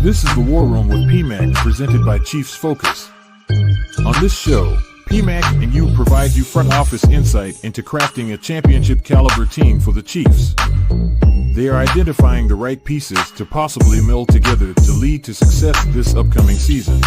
This is the War Room with PMAC, presented by Chiefs Focus. On this show, PMAC and you provide you front office insight into crafting a championship caliber team for the Chiefs. They are identifying the right pieces to possibly meld together to lead to success this upcoming season.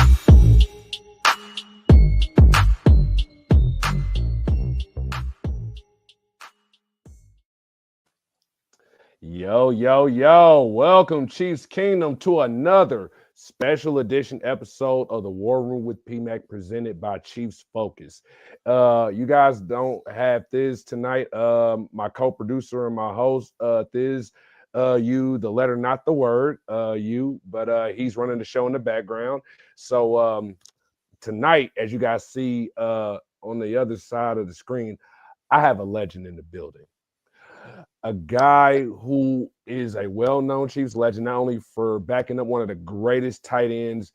Yo, welcome Chiefs Kingdom to another special edition episode of the War Room with PMAC presented by Chiefs Focus. You guys don't have Thiz tonight. My co-producer and my host, Thiz, you, the letter, not the word, but he's running the show in the background. So tonight, as you guys see on the other side of the screen, I have a legend in the building. A guy who is a well-known Chiefs legend, not only for backing up one of the greatest tight ends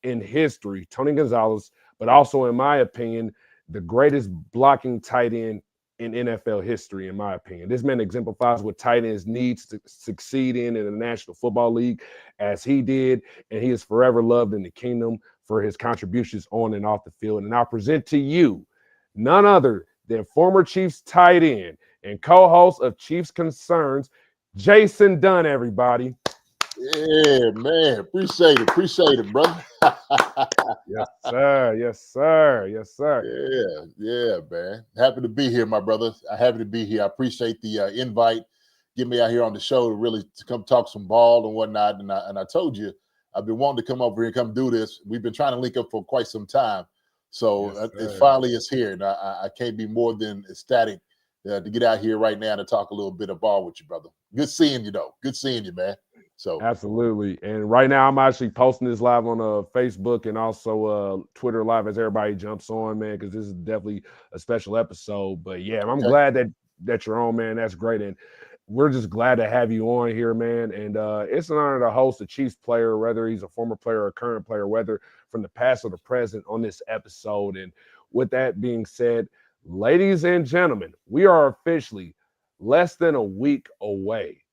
in history, Tony Gonzalez, but also, in my opinion, the greatest blocking tight end in NFL history, in my opinion. This man exemplifies what tight ends need to succeed in the National Football League, as he did, and he is forever loved in the kingdom for his contributions on and off the field. And I'll present to you none other than former Chiefs tight end and co-host of Chiefs Concerns, Jason Dunn, everybody. Yeah, man. Appreciate it, brother. Yes, sir. Yeah, man. Happy to be here, my brother. Happy to be here. I appreciate the invite. Get me out here on the show to come talk some ball and whatnot. And I told you, I've been wanting to come over here and come do this. We've been trying to link up for quite some time. So it finally is here. And I can't be more than ecstatic to get out here right now to talk a little bit of ball with you, brother. Good seeing you, though. Good seeing you, man. So absolutely. And right now I'm actually posting this live on Facebook and also Twitter live as everybody jumps on, man, because this is definitely a special episode. But yeah, I'm glad that you're on, man. That's great. And we're just glad to have you on here, man. And it's an honor to host a Chiefs player, whether he's a former player or a current player, whether from the past or the present, on this episode. And with that being said, ladies and gentlemen, we are officially less than a week away.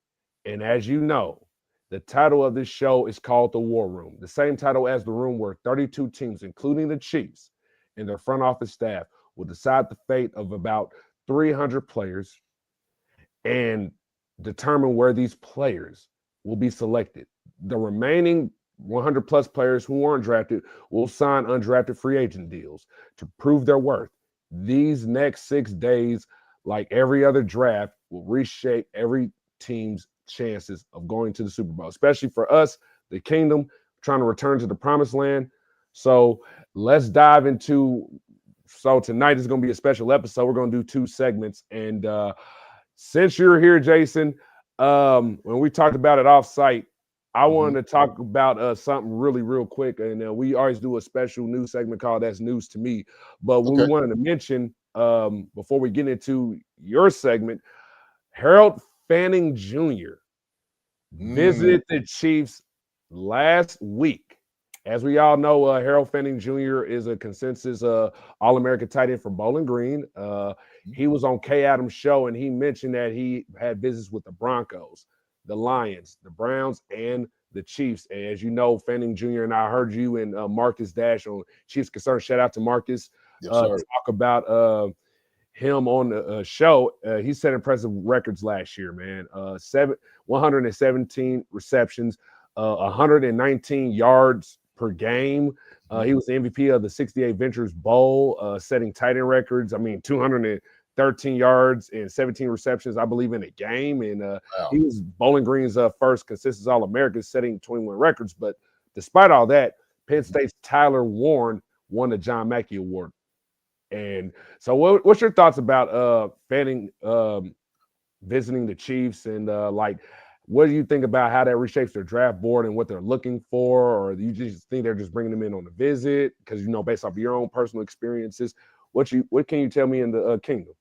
And as you know, the title of this show is called The War Room, the same title as the room where 32 teams, including the Chiefs and their front office staff, will decide the fate of about 300 players and determine where these players will be selected. The remaining 100 plus players who aren't drafted will sign undrafted free agent deals to prove their worth. These next 6 days, like every other draft, will reshape every team's chances of going to the Super Bowl, especially for us, the kingdom, trying to return to the promised land. So let's dive into, so tonight is going to be a special episode. We're going to do 2 segments. And since you're here, Jason, when we talked about it off site, I wanted to talk about something really real quick. And we always do a special news segment called That's News to Me. But we wanted to mention, before we get into your segment, Harold Fanning Jr. visited the Chiefs last week. As we all know, Harold Fanning Jr. is a consensus All-American tight end for Bowling Green. He was on Kay Adams' show, and he mentioned that he had visits with the Broncos, the Lions, the Browns, and the Chiefs. And as you know, Fanning Jr. and I heard you and Marcus Dash on Chiefs Concern. Shout out to Marcus. Talk about him on the show. He set impressive records last year, man. 117 receptions, 119 yards per game. He was the MVP of the 68 Ventures Bowl, setting tight end records. I mean, 213 yards and 17 receptions, I believe, in a game. And he was Bowling Green's first consistent All-American, setting 21 records. But despite all that, Penn State's Tyler Warren won the John Mackey Award. And so what's your thoughts about Fanning visiting the Chiefs, and what do you think about how that reshapes their draft board and what they're looking for? Or do you just think they're just bringing them in on a visit? Because, based off of your own personal experiences, what can you tell me in the kingdom?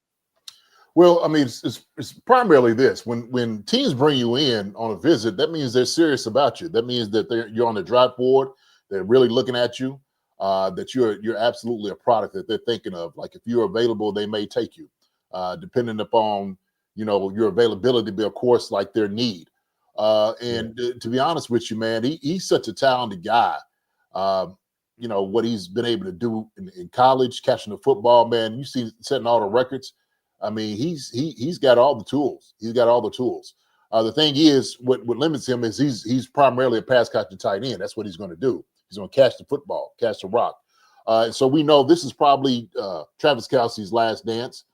Well, I mean, it's primarily this. When teams bring you in on a visit, that means they're serious about you. That means that you're on the draft board. They're really looking at you. That you're absolutely a product that they're thinking of. Like, if you're available, they may take you, depending upon your availability, but of course, like their need. To be honest with you, man, he's such a talented guy. What he's been able to do in college, catching the football, man. You see, setting all the records. I mean, he's got all the tools. He's got all the tools. The thing is, what limits him is he's primarily a pass catching tight end. That's what he's going to do. He's going to catch the football, catch the rock. And so we know this is probably Travis Kelce's last dance.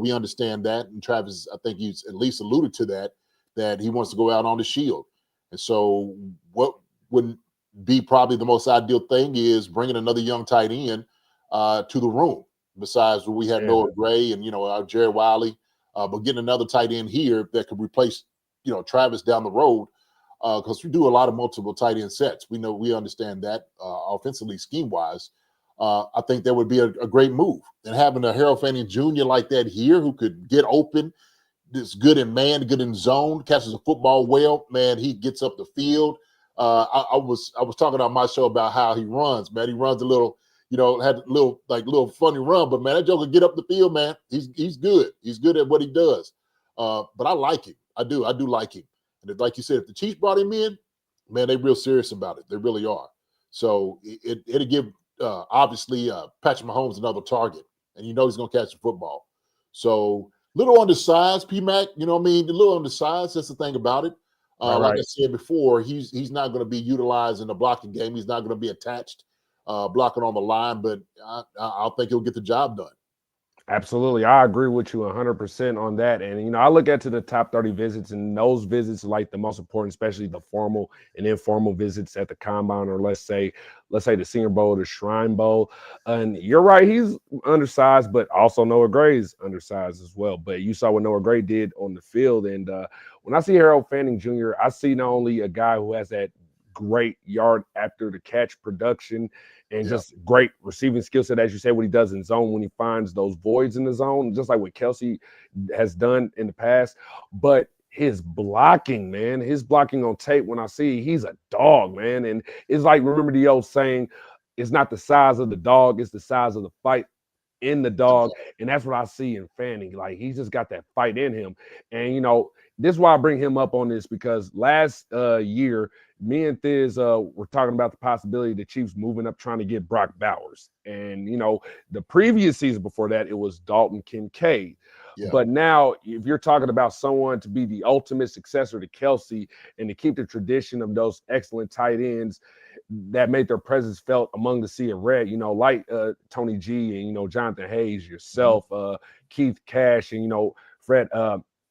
We understand that, and Travis, I think he's at least alluded to that he wants to go out on the shield. And so what would be probably the most ideal thing is bringing another young tight end to the room. Besides, we had Noah Gray and our Jared Wiley, but getting another tight end here that could replace Travis down the road, because we do a lot of multiple tight end sets. We understand that offensively, scheme wise. I think that would be a great move. And having a Harold Fanning Jr. like that here, who could get open, is good in man, good in zone, catches the football well, man. He gets up the field. I was talking on my show about how he runs, man. He runs a little, had a little funny run, but man, that joker get up the field, man. He's good. He's good at what he does. But I like him. I do like him. And like you said, if the Chiefs brought him in, man, they're real serious about it. They really are. So it'll give obviously Patrick Mahomes another target, and he's going to catch the football. So little undersized, P-Mac, a little undersized. That's the thing about it. Like I said before, he's not going to be utilized in the blocking game. He's not going to be attached blocking on the line, but I think he'll get the job done. Absolutely. I agree with you 100% on that. And, I look at the top 30 visits, and those visits are like the most important, especially the formal and informal visits at the combine, or let's say the Senior Bowl, the Shrine Bowl. And you're right, he's undersized, but also Noah Gray's undersized as well. But you saw what Noah Gray did on the field. And when I see Harold Fanning Jr., I see not only a guy who has that great yard after the catch production and just great receiving skill set, as you say, what he does in zone when he finds those voids in the zone, just like what Kelce has done in the past. But his blocking, man, on tape, when I see, he's a dog, man. And it's like, remember the old saying, it's not the size of the dog, it's the size of the fight in the dog. And that's what I see in Fanning. Like, he's just got that fight in him. And, this is why I bring him up on this, because last year, me and Thiz were talking about the possibility of the Chiefs moving up trying to get Brock Bowers. And, the previous season before that, it was Dalton Kincaid. Yeah. But now, if you're talking about someone to be the ultimate successor to Kelce and to keep the tradition of those excellent tight ends that made their presence felt among the sea of red, like Tony G and, Jonathan Hayes, yourself, Keith Cash, and, Fred,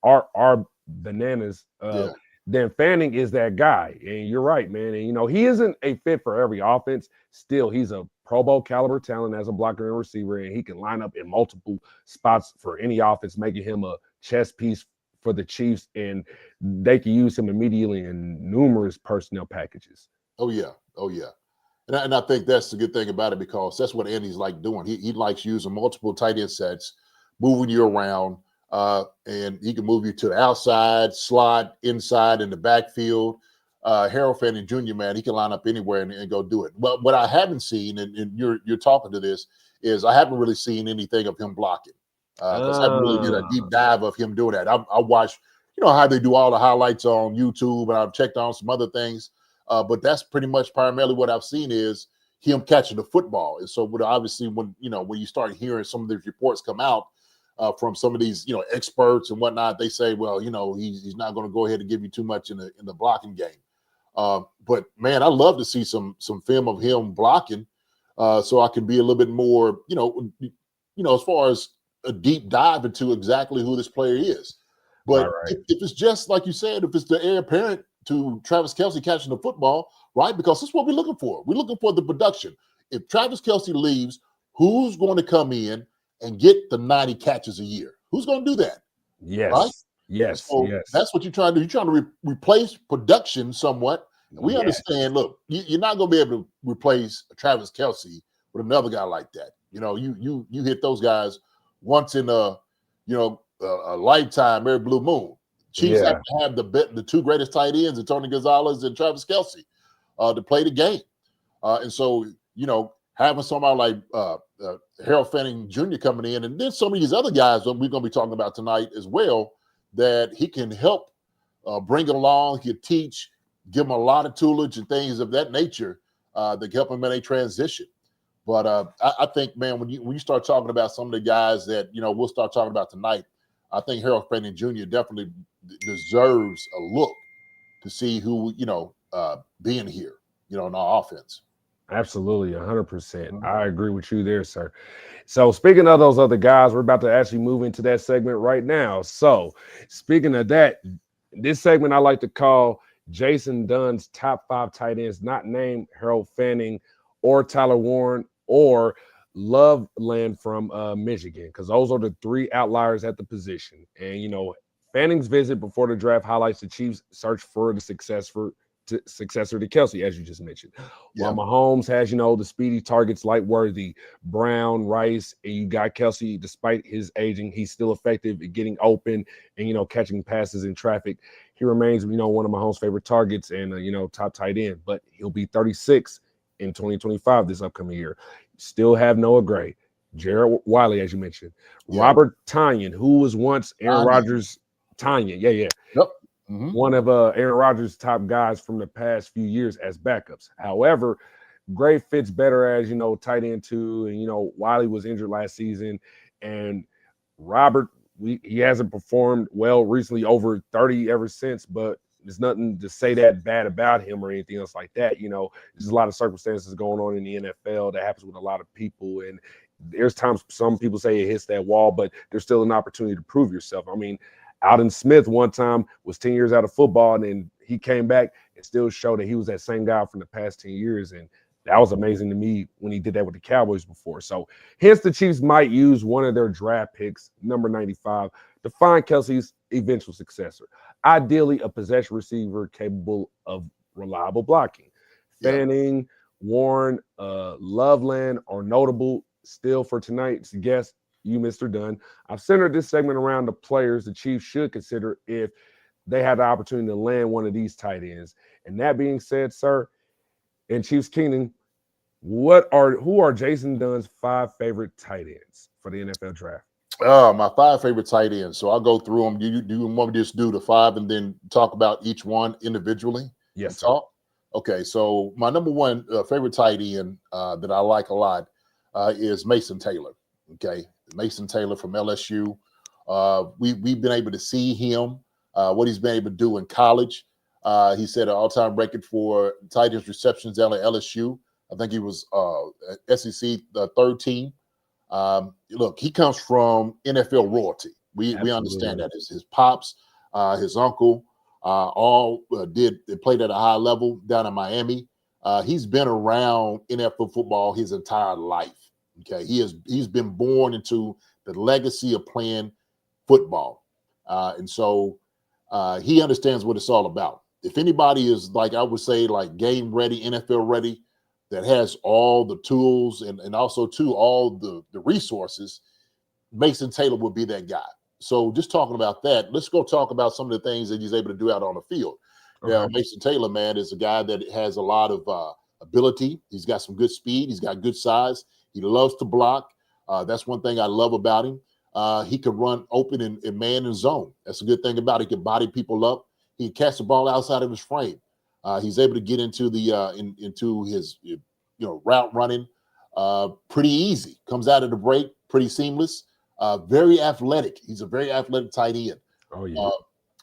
our bananas, then Fanning is that guy. And you're right, man. And, he isn't a fit for every offense. Still, he's a Pro Bowl caliber talent as a blocker and receiver, and he can line up in multiple spots for any offense, making him a chess piece for the Chiefs, and they can use him immediately in numerous personnel packages. Oh, yeah. And I think that's the good thing about it, because that's what Andy's like doing. He likes using multiple tight end sets, moving you around, and he can move you to the outside, slot, inside, in the backfield. Harold Fanning Jr., man, he can line up anywhere and go do it. But what I haven't seen, and you're talking to this, is I haven't really seen anything of him blocking. Because I haven't really did a deep dive of him doing that. I watched, how they do all the highlights on YouTube, and I've checked on some other things. But that's pretty much primarily what I've seen is him catching the football. And so obviously when you start hearing some of these reports come out, from some of these, experts and whatnot, they say, well, he's not going to go ahead and give you too much in the blocking game. But man, I love to see some film of him blocking, so I can be a little bit more, as far as a deep dive into exactly who this player is. But if it's just like you said, if it's the heir apparent to Travis Kelce catching the football, right? Because that's what we're looking for. We're looking for the production. If Travis Kelce leaves, who's going to come in and get the 90 catches a year? Who's going to do that? Yes. Right? Yes. So yes. That's what you're trying to do. You're trying to replace production somewhat. And we understand, look, you're not going to be able to replace Travis Kelce with another guy like that. You hit those guys once in a lifetime, every blue moon. Chiefs have to have the two greatest tight ends, Tony Gonzalez and Travis Kelce, to play the game. And so, having somebody like Harold Fanning Jr. coming in, and then some of these other guys that we're going to be talking about tonight as well, that he can help bring along, he could teach, give them a lot of toolage and things of that nature that can help them in a transition. But I think, man, when you start talking about some of the guys that, we'll start talking about tonight, I think Harold Fanning Jr. definitely deserves a look to see who, being here, in our offense. Absolutely, 100%. I agree with you there, sir. So speaking of those other guys, we're about to actually move into that segment right now. So speaking of that, this segment I like to call Jason Dunn's top 5 tight ends, not named Harold Fanning or Tyler Warren or Loveland from Michigan, because those are the 3 outliers at the position. And, Fanning's visit before the draft highlights the Chiefs' search for the successor to Kelsey, as you just mentioned. Yeah. While Mahomes has, the speedy targets like Worthy, Brown, Rice, and you got Kelsey, despite his aging, he's still effective at getting open and, catching passes in traffic. He remains, one of Mahomes' favorite targets and, top tight end, but he'll be 36 in 2025 this upcoming year. Still have Noah Gray, Jared Wiley, as you mentioned, Robert Tonyan, who was once Aaron Rodgers. Tonyan, yeah. Yep. One of Aaron Rodgers' top guys from the past few years as backups. However, Gray fits better as, tight end 2, and, Wiley was injured last season, and Robert, he hasn't performed well recently, over 30 ever since, but there's nothing to say that bad about him or anything else like that. There's a lot of circumstances going on in the NFL that happens with a lot of people, and there's times some people say it hits that wall, but there's still an opportunity to prove yourself. I mean, Alden Smith one time was 10 years out of football, and then he came back and still showed that he was that same guy from the past 10 years. And that was amazing to me when he did that with the Cowboys before. So hence the Chiefs might use one of their draft picks, number 95, to find Kelsey's eventual successor. Ideally, a possession receiver capable of reliable blocking. Fanning, Warren, Loveland are notable still for tonight's guest, you, Mr. Dunn. I've centered this segment around the players the Chiefs should consider if they had the opportunity to land one of these tight ends. And that being said, sir, in Chiefs Kingdom, who are Jason Dunn's 5 favorite tight ends for the NFL draft? My 5 favorite tight ends. So I'll go through them. Do you want me to just do the 5 and then talk about each one individually? Yes, sir. Talk? Okay, so my number 1 favorite tight end that I like a lot is Mason Taylor. Okay, Mason Taylor from LSU. We've been able to see him, what he's been able to do in college. He set an all-time record for tight ends receptions down at LSU. I think he was SEC the 3rd team. Look, he comes from NFL royalty. We understand that. His pops, his uncle, all played at a high level down in Miami. He's been around NFL football his entire life. Okay, he's been born into the legacy of playing football, and so he understands what it's all about. If anybody is, like I would say, like game ready, NFL ready, that has all the tools and also too all the resources, Mason Taylor would be that guy. So just talking about that, let's go talk about some of the things that he's able to do out on the field. Okay. Mason Taylor, man, is a guy that has a lot of ability. He's got some good speed. He's got good size. He loves to block. That's one thing I love about him. He can run open in man and zone. That's a good thing about it. He can body people up. He can catch the ball outside of his frame. He's able to get into the into his route running pretty easy. Comes out of the break pretty seamless. Very athletic. He's a very athletic tight end. Oh yeah.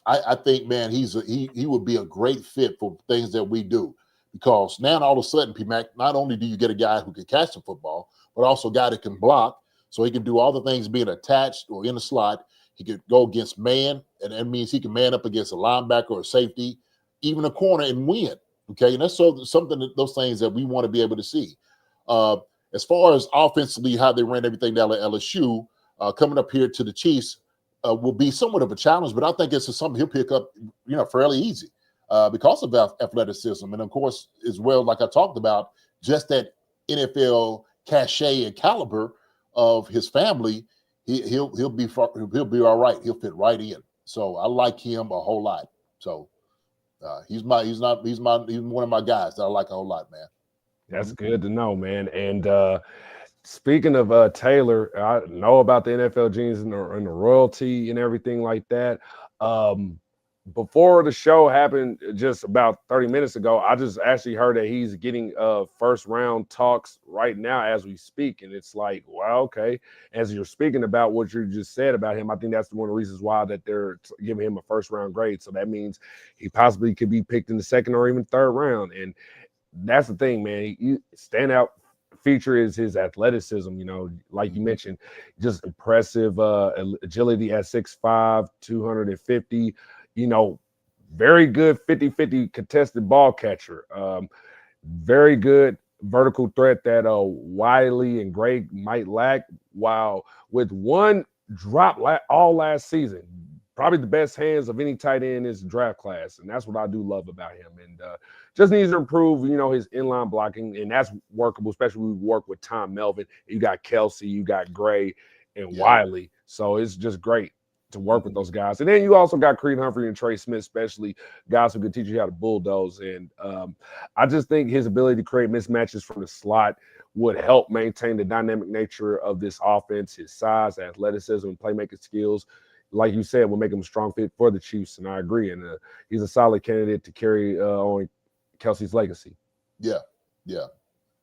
I think, man, he would be a great fit for things that we do, because now all of a sudden, PMAC, not only do you get a guy who can catch the football, but also a guy that can block, so he can do all the things being attached or in the slot. He could go against man, and that means he can man up against a linebacker or a safety, even a corner, and win. Okay, and that's those things that we want to be able to see. As far as offensively, how they ran everything down at LSU, coming up here to the Chiefs will be somewhat of a challenge, but I think it's something he'll pick up, fairly easy because of athleticism, and of course, as well, like I talked about, just that NFL cachet and caliber of his family. He'll be all right. He'll fit right in. So I like him a whole lot. So he's one of my guys that I like a whole lot, man. That's good to know, man. And speaking of Taylor, I know about the NFL genes and the royalty and everything like that. before the show happened just about 30 minutes ago, I just actually heard that he's getting first round talks right now as we speak. And it's like, wow, okay. As you're speaking about what you just said about him, I think that's one of the reasons why that they're giving him a first round grade. So that means he possibly could be picked in the second or even third round. And that's the thing, man. Standout feature is his athleticism, like you mentioned, just impressive agility at 6'5", 250, very good 50-50 contested ball catcher. Very good vertical threat that Wiley and Gray might lack, while with one drop all last season, probably the best hands of any tight end in this draft class. And that's what I do love about him. And just needs to improve, his inline blocking. And that's workable, especially when we work with Tom Melvin. You got Kelsey, you got Gray and Wiley. So it's just great to work with those guys. And then you also got Creed Humphrey and Trey Smith, especially guys who can teach you how to bulldoze. And I just think his ability to create mismatches from the slot would help maintain the dynamic nature of this offense, his size, athleticism, and playmaking skills. Like you said, will make him a strong fit for the Chiefs, and I agree. And he's a solid candidate to carry on Kelsey's legacy. Yeah,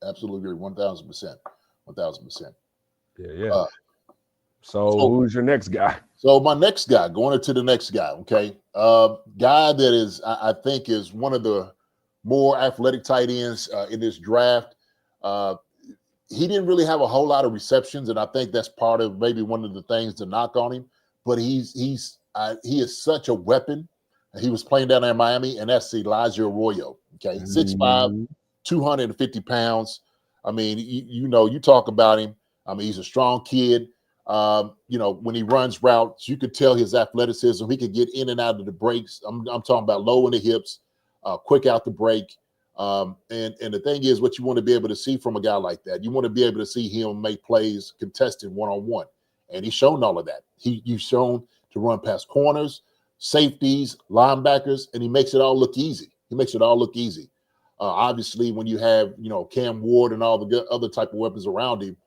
absolutely agree, 1,000%, 1,000%. Yeah. So who's your next guy? So my next guy, going into the next guy, okay, guy that is I think is one of the more athletic tight ends in this draft. He didn't really have a whole lot of receptions, and I think that's part of maybe one of the things to knock on him. But he is such a weapon. He was playing down there in Miami, and that's Elijah Arroyo. Okay, 6'5", 250 pounds. I mean, you talk about him. I mean, he's a strong kid. When he runs routes, you could tell his athleticism. He could get in and out of the breaks. I'm talking about low in the hips, quick out the break. And the thing is, what you want to be able to see from a guy like that, you want to be able to see him make plays contested one-on-one. And he's shown all of that. He's shown to run past corners, safeties, linebackers, and he makes it all look easy. Obviously, when you have, Cam Ward and all the other type of weapons around him,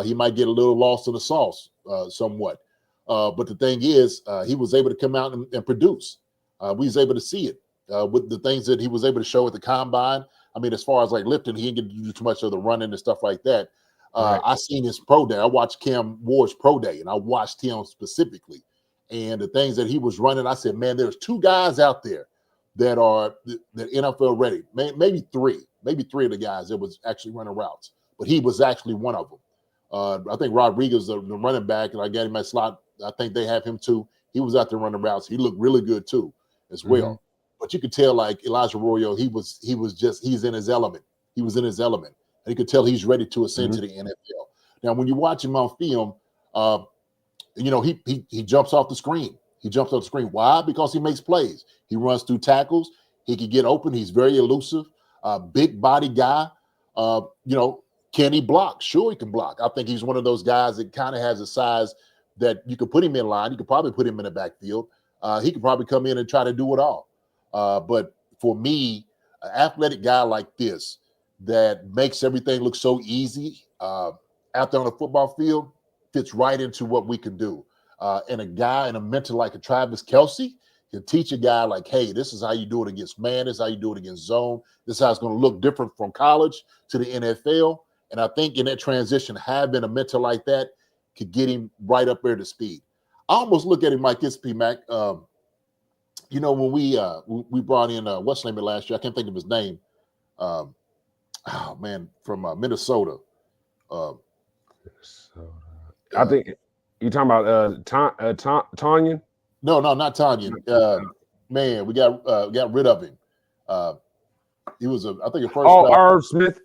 he might get a little lost in the sauce somewhat. But the thing is, he was able to come out and produce. We was able to see it with the things that he was able to show at the combine. I mean, as far as like lifting, he didn't get to do too much of the running and stuff like that. Right. I seen his pro day. I watched Cam Ward's pro day, and I watched him specifically. And the things that he was running, I said, man, there's two guys out there that are that NFL ready. Maybe three of the guys that was actually running routes, but he was actually one of them. I think Rodriguez, the running back, and I got him at slot. I think they have him too. He was out there running routes. He looked really good too, as well. Mm-hmm. But you could tell, like Elijah Arroyo, he's in his element. He was in his element. And you could tell he's ready to ascend to the NFL. Now, when you watch him on film, he jumps off the screen. Why? Because he makes plays. He runs through tackles. He can get open. He's very elusive. Big body guy. Can he block? Sure, he can block. I think he's one of those guys that kind of has a size that you could put him in line. You could probably put him in the backfield. He could probably come in and try to do it all. But for me, an athletic guy like this that makes everything look so easy out there on the football field fits right into what we can do. And a guy and a mentor like a Travis Kelce can teach a guy like, hey, this is how you do it against man. This is how you do it against zone. This is how it's going to look different from college to the NFL. And I think in that transition, having a mentor like that could get him right up there to speed. I almost look at him like this, P-Mac. When we brought in what's his name last year, I can't think of his name. From Minnesota. I think you're talking about Tanyan. No, not Tanyan. We got rid of him. He was a first. Oh, Irv Smith.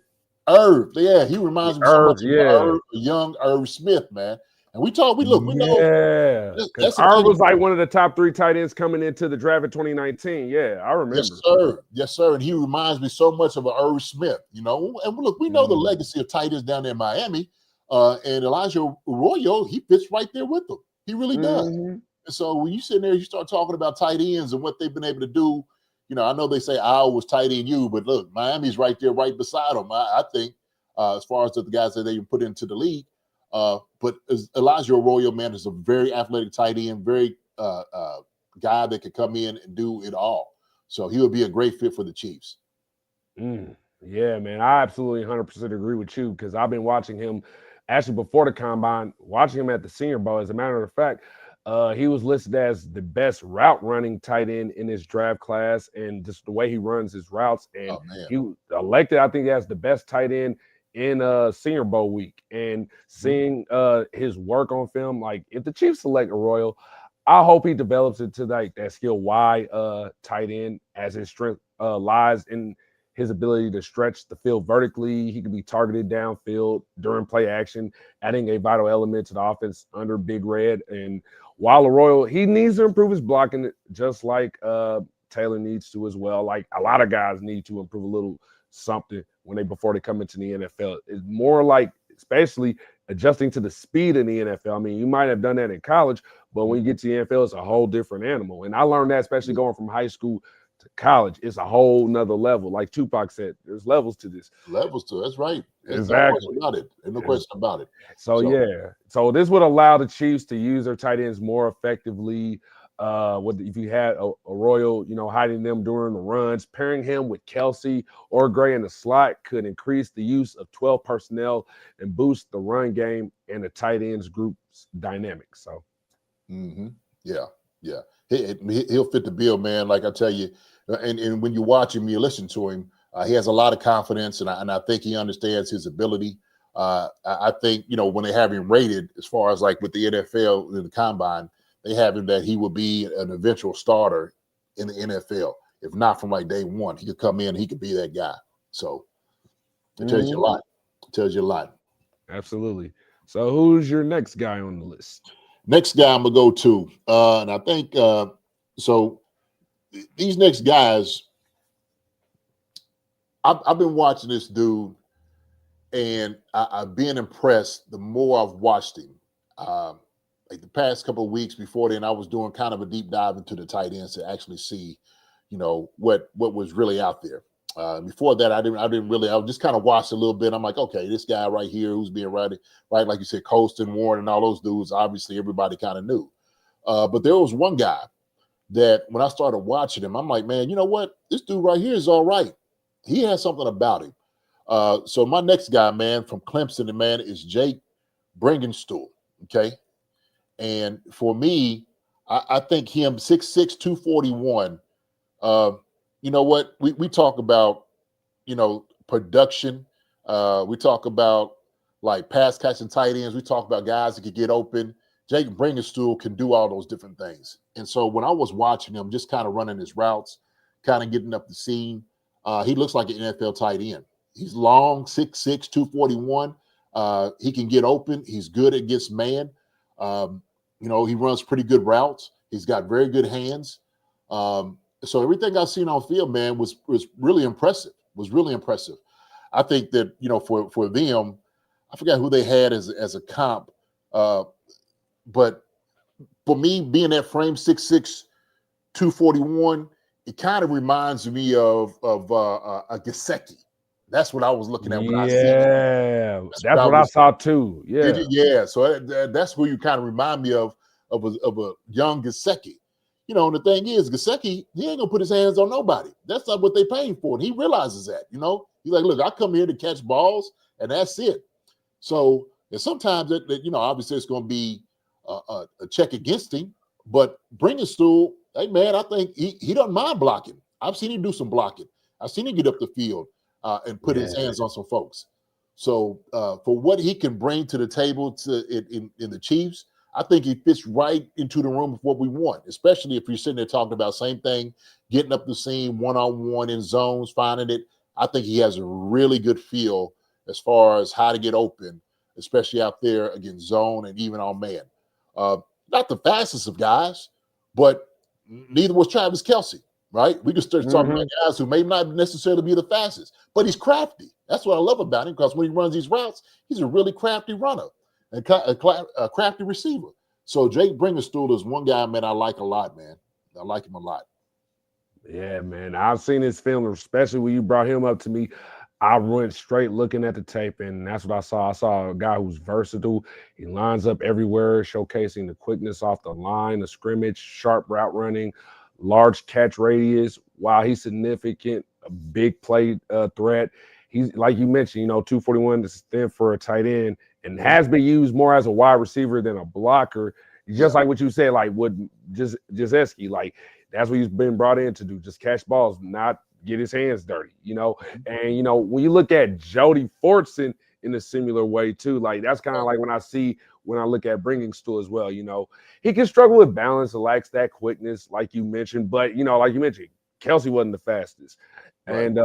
Irv, yeah, he reminds me so much of young Irv Smith, man. And we know. Yeah, because Irv was like one of the top 3 tight ends coming into the draft in 2019. Yeah, I remember. Yes, sir. And he reminds me so much of an Irv Smith, And look, we know the legacy of tight ends down there in Miami. And Elijah Arroyo, he fits right there with them. He really does. And so when you sit there, you start talking about tight ends and what they've been able to do. I know they say I was tight end you, but look, Miami's right there, right beside them. I think as far as the guys that they put into the league. But Elijah Arroyo, man, is a very athletic tight end, very guy that could come in and do it all. So he would be a great fit for the Chiefs. Yeah, man, I absolutely 100% agree with you because I've been watching him actually before the combine, watching him at the Senior Bowl. As a matter of fact, he was listed as the best route running tight end in his draft class, and just the way he runs his routes. And he was elected, I think, as the best tight end in Senior Bowl week. And seeing his work on film, like if the Chiefs select Arroyo, I hope he develops into like that skill Y tight end, as his strength lies in his ability to stretch the field vertically. He can be targeted downfield during play action, adding a vital element to the offense under Big Red. And while Arroyo, he needs to improve his blocking, just like Taylor needs to as well. Like a lot of guys need to improve a little something before they come into the NFL. It's more like, especially adjusting to the speed in the NFL. I mean, you might have done that in college, but when you get to the NFL, it's a whole different animal. And I learned that, especially going from high school to college, it's a whole nother level. Like Tupac said, there's levels to this. Levels to it. That's right. Exactly. No question about it. There's no question about it. So this would allow the Chiefs to use their tight ends more effectively. If you had Arroyo, hiding them during the runs, pairing him with Kelsey or Gray in the slot could increase the use of 12 personnel and boost the run game and the tight ends group's dynamic. So, yeah. He'll fit the bill, man. Like I tell you, and when you watch him, you listen to him, he has a lot of confidence, and I think he understands his ability. I think, when they have him rated as far as like with the NFL in the combine, they have him that he will be an eventual starter in the NFL. If not from like day one, he could come in, he could be that guy. So it tells you a lot. It tells you a lot. Absolutely. So who's your next guy on the list? Next guy I'm gonna go to, and I think so. These next guys, I've been watching this dude, and I've been impressed the more I've watched him. Like the past couple of weeks before then, I was doing kind of a deep dive into the tight ends to actually see, what was really out there. Before that, I didn't really. I just kind of watched a little bit. I'm like, okay, this guy right here who's being right, like you said, Colston, Warren, and all those dudes. Obviously, everybody kind of knew. But there was one guy that when I started watching him, I'm like, man, you know what? This dude right here is all right. He has something about him. So my next guy, man, from Clemson, man, is Jake Bringenstool. Okay, and for me, I think him 6'6", 241. You know what? We talk about, production. We talk about like pass catching tight ends. We talk about guys that could get open. Jake Bringenstool can do all those different things. And so when I was watching him, just kind of running his routes, kind of getting up the scene, he looks like an NFL tight end. He's long, 6'6", 241. He can get open. He's good against man. He runs pretty good routes. He's got very good hands. So everything I've seen on field, man, was really impressive. I think that, for them, I forgot who they had as a comp. But for me, being that frame 6'6", 241, it kind of reminds me of a Gesicki. That's what I was looking at when I see it. Yeah, that's what I saw too. Yeah. Yeah. So that's who you kind of remind me of a young Gesicki. And the thing is, Gesicki, he ain't gonna put his hands on nobody. That's not what they paying for, and he realizes that. He's like, look, I come here to catch balls, and that's it. So, and sometimes that obviously it's gonna be a check against him, but Bringenstool, hey man, I think he doesn't mind blocking. I've seen him do some blocking. I've seen him get up the field and put his hands on some folks. So for what he can bring to the table in the Chiefs, I think he fits right into the room of what we want, especially if you're sitting there talking about same thing, getting up the seam one-on-one in zones, finding it. I think he has a really good feel as far as how to get open, especially out there against zone and even on man. Not the fastest of guys, but neither was Travis Kelce, right? We can start talking about guys who may not necessarily be the fastest, but he's crafty. That's what I love about him, because when he runs these routes, he's a really crafty runner and a crafty receiver. So Jake Bringenstool is one guy, man, I like a lot, man. I like him a lot. Yeah, man. I've seen his film, especially when you brought him up to me. I went straight looking at the tape, and that's what I saw. I saw a guy who's versatile. He lines up everywhere, showcasing the quickness off the line, the scrimmage, sharp route running, large catch radius. While he's significant, a big play threat. He's like you mentioned, 241 to stand for a tight end, and has been used more as a wide receiver than a blocker. Just like what you said, like with Jazeski, like that's what he's been brought in to do, just catch balls, not get his hands dirty, And when you look at Jody Fortson in a similar way too, like that's kind of like when I look at bringing Stool as well, he can struggle with balance and lacks that quickness, like you mentioned. But like you mentioned, Kelsey wasn't the fastest, and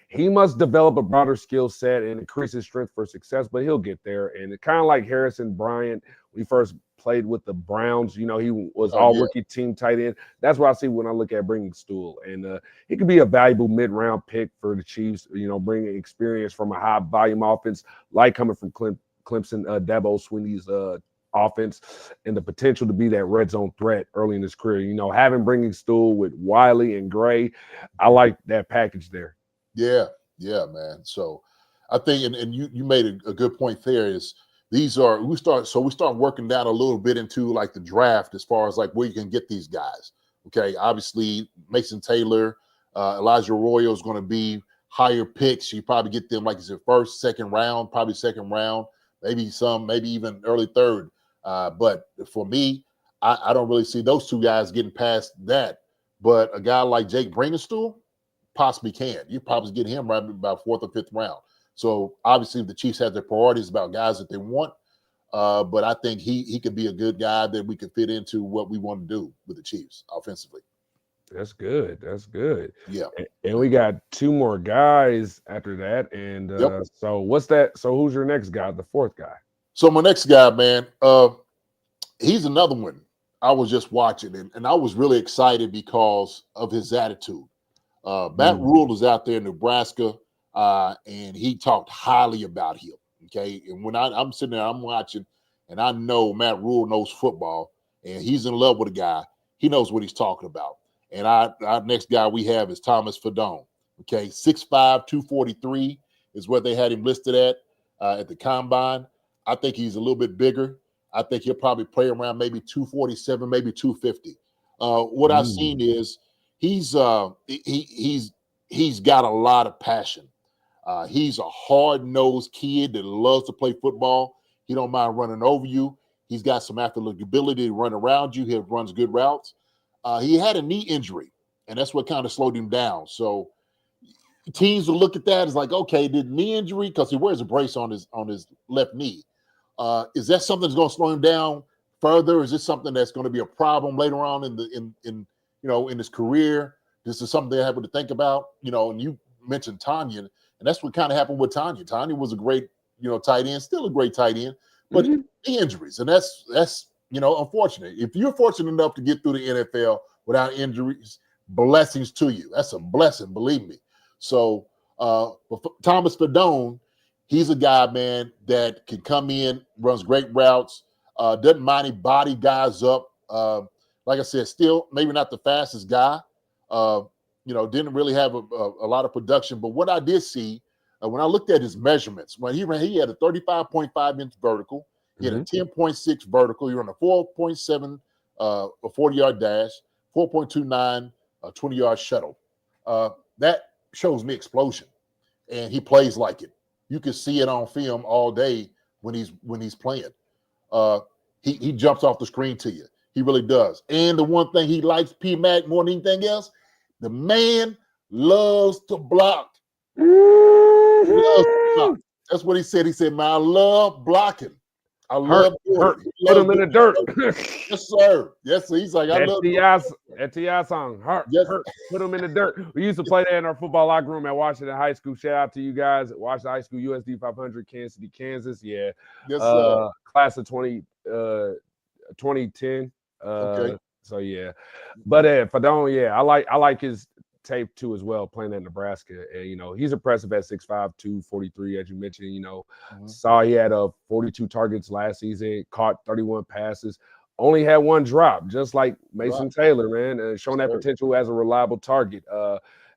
he must develop a broader skill set and increase his strength for success. But he'll get there. And it kind of like Harrison Bryant, when he first played with the Browns, he was rookie team tight end. That's what I see when I look at bringing Stool. And he could be a valuable mid-round pick for the Chiefs, bringing experience from a high-volume offense, like coming from Clemson, Dabo Swinney's offense, and the potential to be that red zone threat early in his career. Having bringing Stool with Wiley and Gray, I like that package there. Yeah, man. So I think, and you made a good point there, is we start working down a little bit into like the draft as far as like where you can get these guys. Okay, obviously Mason Taylor, Elijah Arroyo is going to be higher picks. You probably get them like first, second round, probably second round, maybe even early third. But for me, I don't really see those two guys getting past that. But a guy like Jake Bringenstool possibly can. You probably get him right about fourth or fifth round. So obviously the Chiefs have their priorities about guys that they want. But I think he could be a good guy that we could fit into what we want to do with the Chiefs offensively. That's good. Yeah. And we got two more guys after that. And so what's that? So who's your next guy, the fourth guy? So my next guy, man, he's another one I was just watching. And I was really excited because of his attitude. Matt Rule is out there in Nebraska, and he talked highly about him. Okay, and when I'm sitting there, I'm watching, and I know Matt Rule knows football, and he's in love with a guy. He knows what he's talking about. And our next guy we have is Thomas Fadone. Okay, 6'5", 243 is what they had him listed at the combine. I think he's a little bit bigger. I think he'll probably play around maybe 247, maybe 250. What I've seen is he's got a lot of passion. He's a hard-nosed kid that loves to play football. He don't mind running over you. He's got some athletic ability to run around you. He runs good routes. He had a knee injury, and that's what kind of slowed him down. So teams will look at that as like, okay, did knee injury, because he wears a brace on his left knee. Is that something that's going to slow him down further? Is this something that's going to be a problem later on in his career? This is something they have to think about. And you mentioned Tanya, and that's what kind of happened with Tanya. Tanya was a great, tight end, still a great tight end, but knee injuries, and that's unfortunate. If you're fortunate enough to get through the NFL without injuries, blessings to you. That's a blessing, believe me. So Thomas Fadone, he's a guy, man, that can come in, runs great routes, doesn't mind any body guys up. Like I said, still maybe not the fastest guy. Didn't really have a lot of production. But what I did see when I looked at his measurements, when he had a 35.5 inch vertical, he had a 10.6 vertical. He ran a 4.7 a 40-yard dash, 4.29 a 20-yard shuttle. That shows me explosion, and he plays like it. You can see it on film all day when he's playing. He jumps off the screen to you. He really does. And the one thing he likes, P-Mac, more than anything else, the man loves to block. He loves to block. That's what he said. He said, man, I love blocking. I love Put him in the dirt. Yes, sir. Yes, sir. He's like, I love that T.I. song. Hurt. Yes. Put him in the dirt. We used to play that in our football locker room at Washington High School. Shout out to you guys at Washington High School, USD 500, Kansas City, Kansas. Yeah. Yes, sir. Class of 2010. Okay. So yeah. But Fadone, yeah, I like his tape too as well, playing at Nebraska. And he's impressive at 6'5", 243, as you mentioned. Saw he had 42 targets last season, caught 31 passes, only had one drop, just like Mason Taylor, man, showing that potential as a reliable target.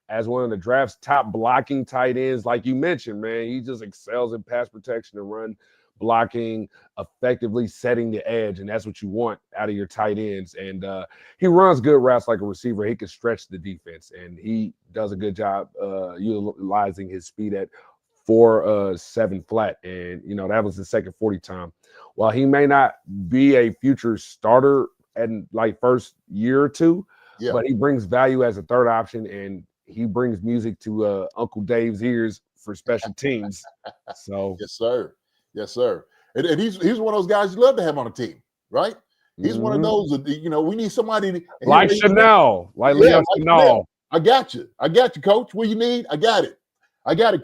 as one of the draft's top blocking tight ends. Like you mentioned, man, he just excels in pass protection and run blocking, effectively setting the edge, and that's what you want out of your tight ends. And he runs good routes like a receiver. He can stretch the defense, and he does a good job utilizing his speed at 4.7 flat. And that was the second 40 time. While he may not be a future starter in like first year or two, but he brings value as a third option, and he brings music to Uncle Dave's ears for special teams. So yes, sir. Yes, sir. And he's one of those guys you love to have on a team, right? He's one of those that, we need somebody like Chanel, like Leon Chanel. I got you, coach. What you need? I got it,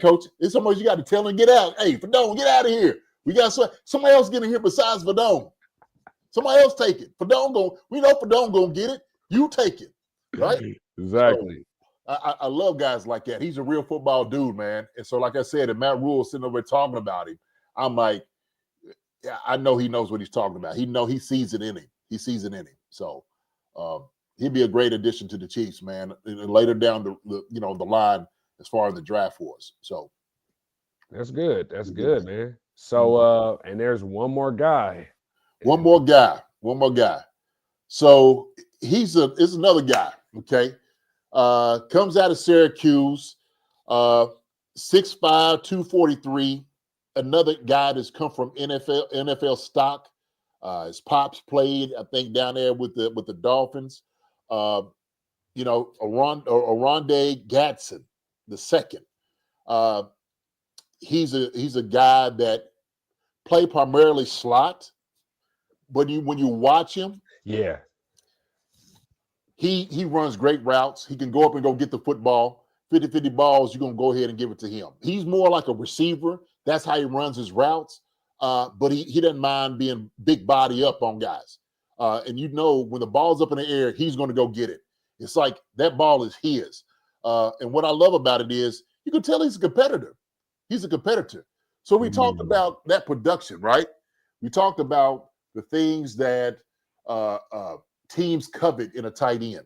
coach. It's somebody you got to tell him, get out. Hey, Fadone, get out of here. We got somebody else getting here besides Fadone. Somebody else take it. We know Fadone gonna get it. You take it, right? Exactly. So, I love guys like that. He's a real football dude, man. And so, like I said, and Matt Rule sitting over talking about him, I'm like, yeah, I know he knows what he's talking about. He sees it in him. So he'd be a great addition to the Chiefs, man. And later down the line as far as the draft for us. So that's good. That's good, man. So and there's one more guy. One more guy. So is another guy. Okay. Comes out of Syracuse, 6'5", 243. Another guy that's come from NFL stock. His pops played, I think, down there with the Dolphins. Rondé Gatson the second. He's a guy that played primarily slot, but when you watch him, he runs great routes. He can go up and go get the football. 50-50 balls, you're going to go ahead and give it to him. He's more like a receiver. That's how he runs his routes. But he doesn't mind being big body up on guys. And when the ball's up in the air, he's going to go get it. It's like that ball is his. And what I love about it is you can tell he's a competitor. He's a competitor. So we talked about that production, right? We talked about the things that teams covet in a tight end.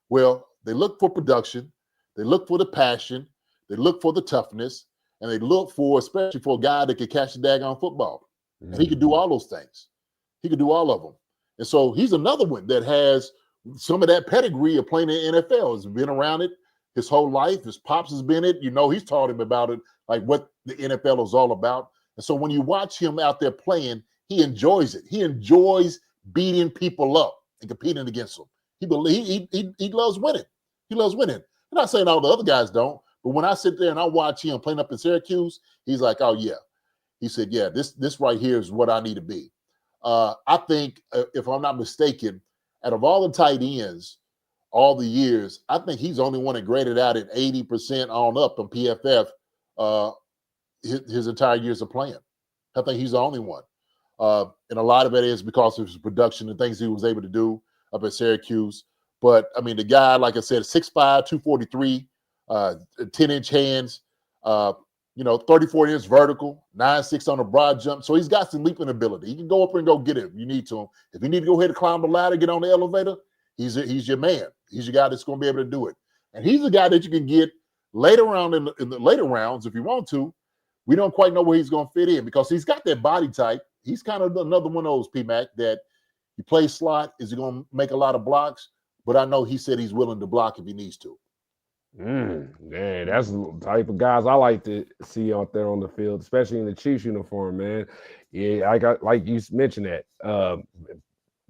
Well, they look for production. They look for the passion. They look for the toughness. And they look for, especially for a guy that can catch the daggone football. And he can do all those things. He can do all of them. And so he's another one that has some of that pedigree of playing in the NFL. He's been around it his whole life. His pops has been it. He's taught him about it, like what the NFL is all about. And so when you watch him out there playing, he enjoys it. He enjoys beating people up and competing against them. He loves winning. He loves winning. I'm not saying all the other guys don't, but when I sit there and I watch him playing up in Syracuse, he's like, oh, yeah. He said, yeah, this right here is what I need to be. I think, if I'm not mistaken, out of all the tight ends, all the years, I think he's the only one that graded out at 80% on up on PFF his entire years of playing. I think he's the only one. And a lot of it is because of his production and things he was able to do up at Syracuse. But, I mean, the guy, like I said, 6'5", 243, 10-inch hands, 34-inch vertical, 9'6" on a broad jump. So he's got some leaping ability. He can go up and go get it if you need to. If you need to go ahead and climb the ladder, get on the elevator, he's your man. He's your guy that's going to be able to do it. And he's a guy that you can get later on in the later rounds if you want to. We don't quite know where he's going to fit in because he's got that body type. He's kind of another one of those, P-Mac, that he plays slot. Is he going to make a lot of blocks? But I know he said he's willing to block if he needs to. Man, that's the type of guys I like to see out there on the field, especially in the Chiefs uniform, man. Yeah, I got, like you mentioned, that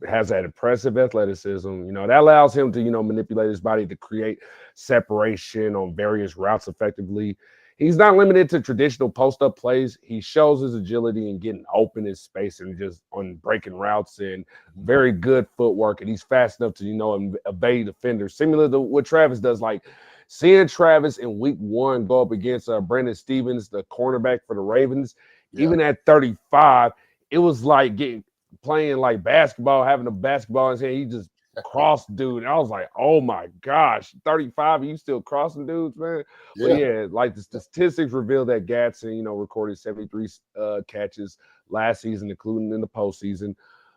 has that impressive athleticism. That allows him to, manipulate his body to create separation on various routes effectively. He's not limited to traditional post-up plays. He shows his agility in getting open in space and just on breaking routes and very good footwork. And he's fast enough to, evade defenders, similar to what Travis does. Like seeing Travis in week 1 go up against Brandon Stevens, the cornerback for the Ravens, even at 35, it was like playing like basketball, having a basketball in his hand. He just crossed dude. And I was like, oh my gosh, 35, you still crossing dudes, man? Yeah. But yeah, like the statistics reveal that Gatson, recorded 73 catches last season, including in the postseason.